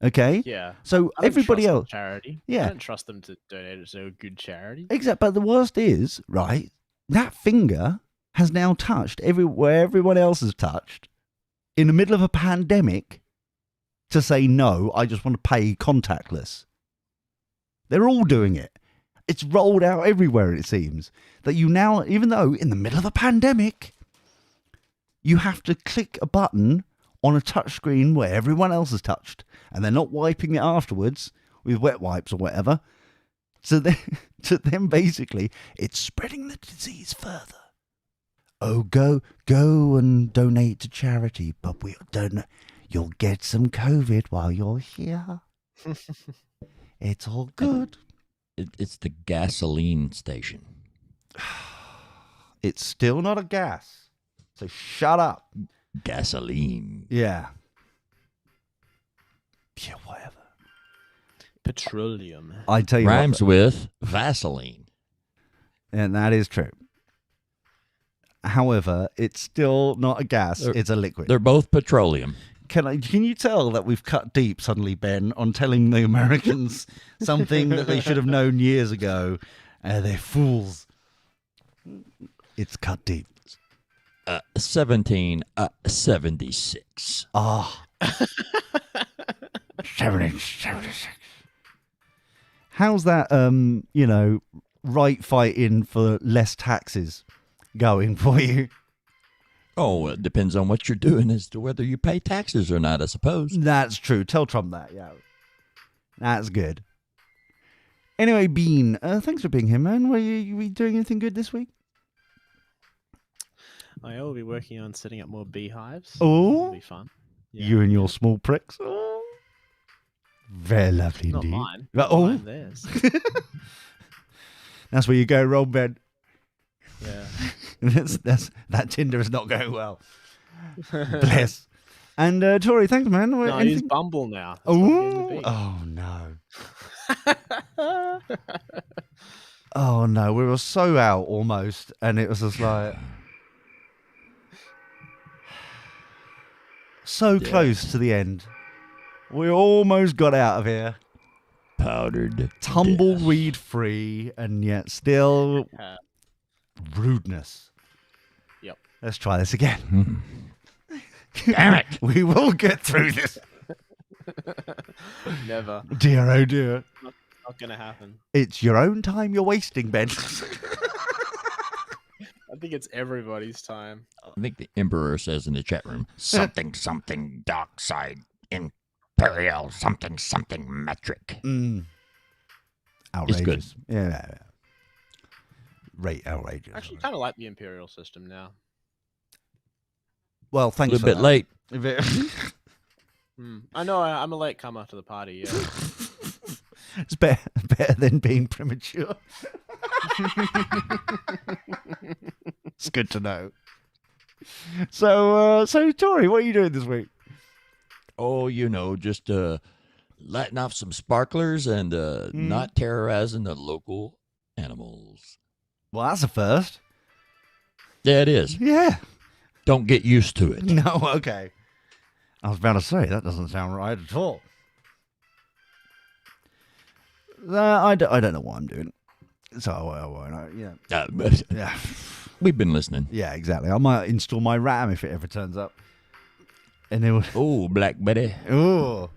Okay? Yeah. So I don't everybody trust else... charity. Yeah. I don't trust them to donate it to a good charity. Exactly. But the worst is, right, that finger has now touched where everyone else has touched in the middle of a pandemic to say, no, I just want to pay contactless. They're all doing it. It's rolled out everywhere, it seems, that you now, even though in the middle of a pandemic, you have to click a button on a touch screen where everyone else has touched, and they're not wiping it afterwards with wet wipes or whatever. So then basically, it's spreading the disease further. Oh, go and donate to charity, but you'll get some COVID while you're here. It's all good. It's the gasoline station. It's still not a gas. So shut up. Gasoline. Yeah. Yeah, whatever. Petroleum. I tell you Rhymes with Vaseline. And that is true. However, it's still not a gas. It's a liquid. They're both petroleum. Can you tell that we've cut deep suddenly, Ben, on telling the Americans something that they should have known years ago? They're fools. It's cut deep. 1776. Ah. 1776. How's that, right fighting for less taxes going for you? Oh, it depends on what you're doing as to whether you pay taxes or not, I suppose. That's true. Tell Trump that, yeah. That's good. Anyway, Bean, thanks for being here, man. Were you doing anything good this week? I will be working on setting up more beehives. Oh. It'll be fun. Yeah. You and your small pricks. Oh. Very lovely Not indeed. mine. Oh. Mine, theirs. That's where you go wrong, Ben. Yeah. That Tinder is not going well. Bless. And Tori, thanks, man. No, use Bumble now. That's Oh no. Oh no, we were so out almost, and it was just like so close to the end. We almost got out of here. Powdered. Tumbleweed free, and yet still rudeness. Yep. Let's try this again. Damn it. We will get through this. Never. Dear, oh dear. Not gonna happen. It's your own time you're wasting, Ben. I think it's everybody's time. I think the Emperor says in the chat room, something, something, dark side, imperial, something, something, metric. Outrageous. It's good. Yeah. Rate outrageous. Actually, kind of like the imperial system now. Well, a thanks little for bit late. I know I'm a late comer to the party, yeah. It's better than being premature. It's good to know. So Tori, what are you doing this week? Oh, just lighting off some sparklers and not terrorizing the local animals. Well, that's a first. Yeah, it is. Yeah. Don't get used to it. No, okay. I was about to say, that doesn't sound right at all. I don't know what I'm doing. So, yeah. We've been listening. Yeah, exactly. I might install my RAM if it ever turns up. And it will... Oh, Black Betty. Oh.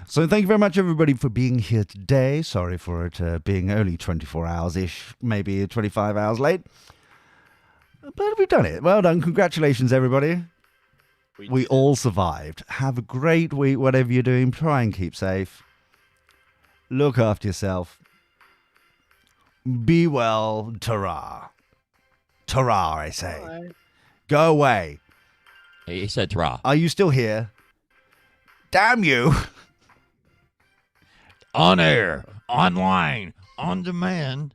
So thank you very much, everybody, for being here today. Sorry for it being only 24 hours-ish, maybe 25 hours late. But we've done it. Well done. Congratulations, everybody. We all survived. Have a great week, whatever you're doing. Try and keep safe. Look after yourself. Be well. Ta-ra. Ta-ra, I say. Bye. Go away. He said ta-ra. Are you still here? Damn you. On air, online, on demand.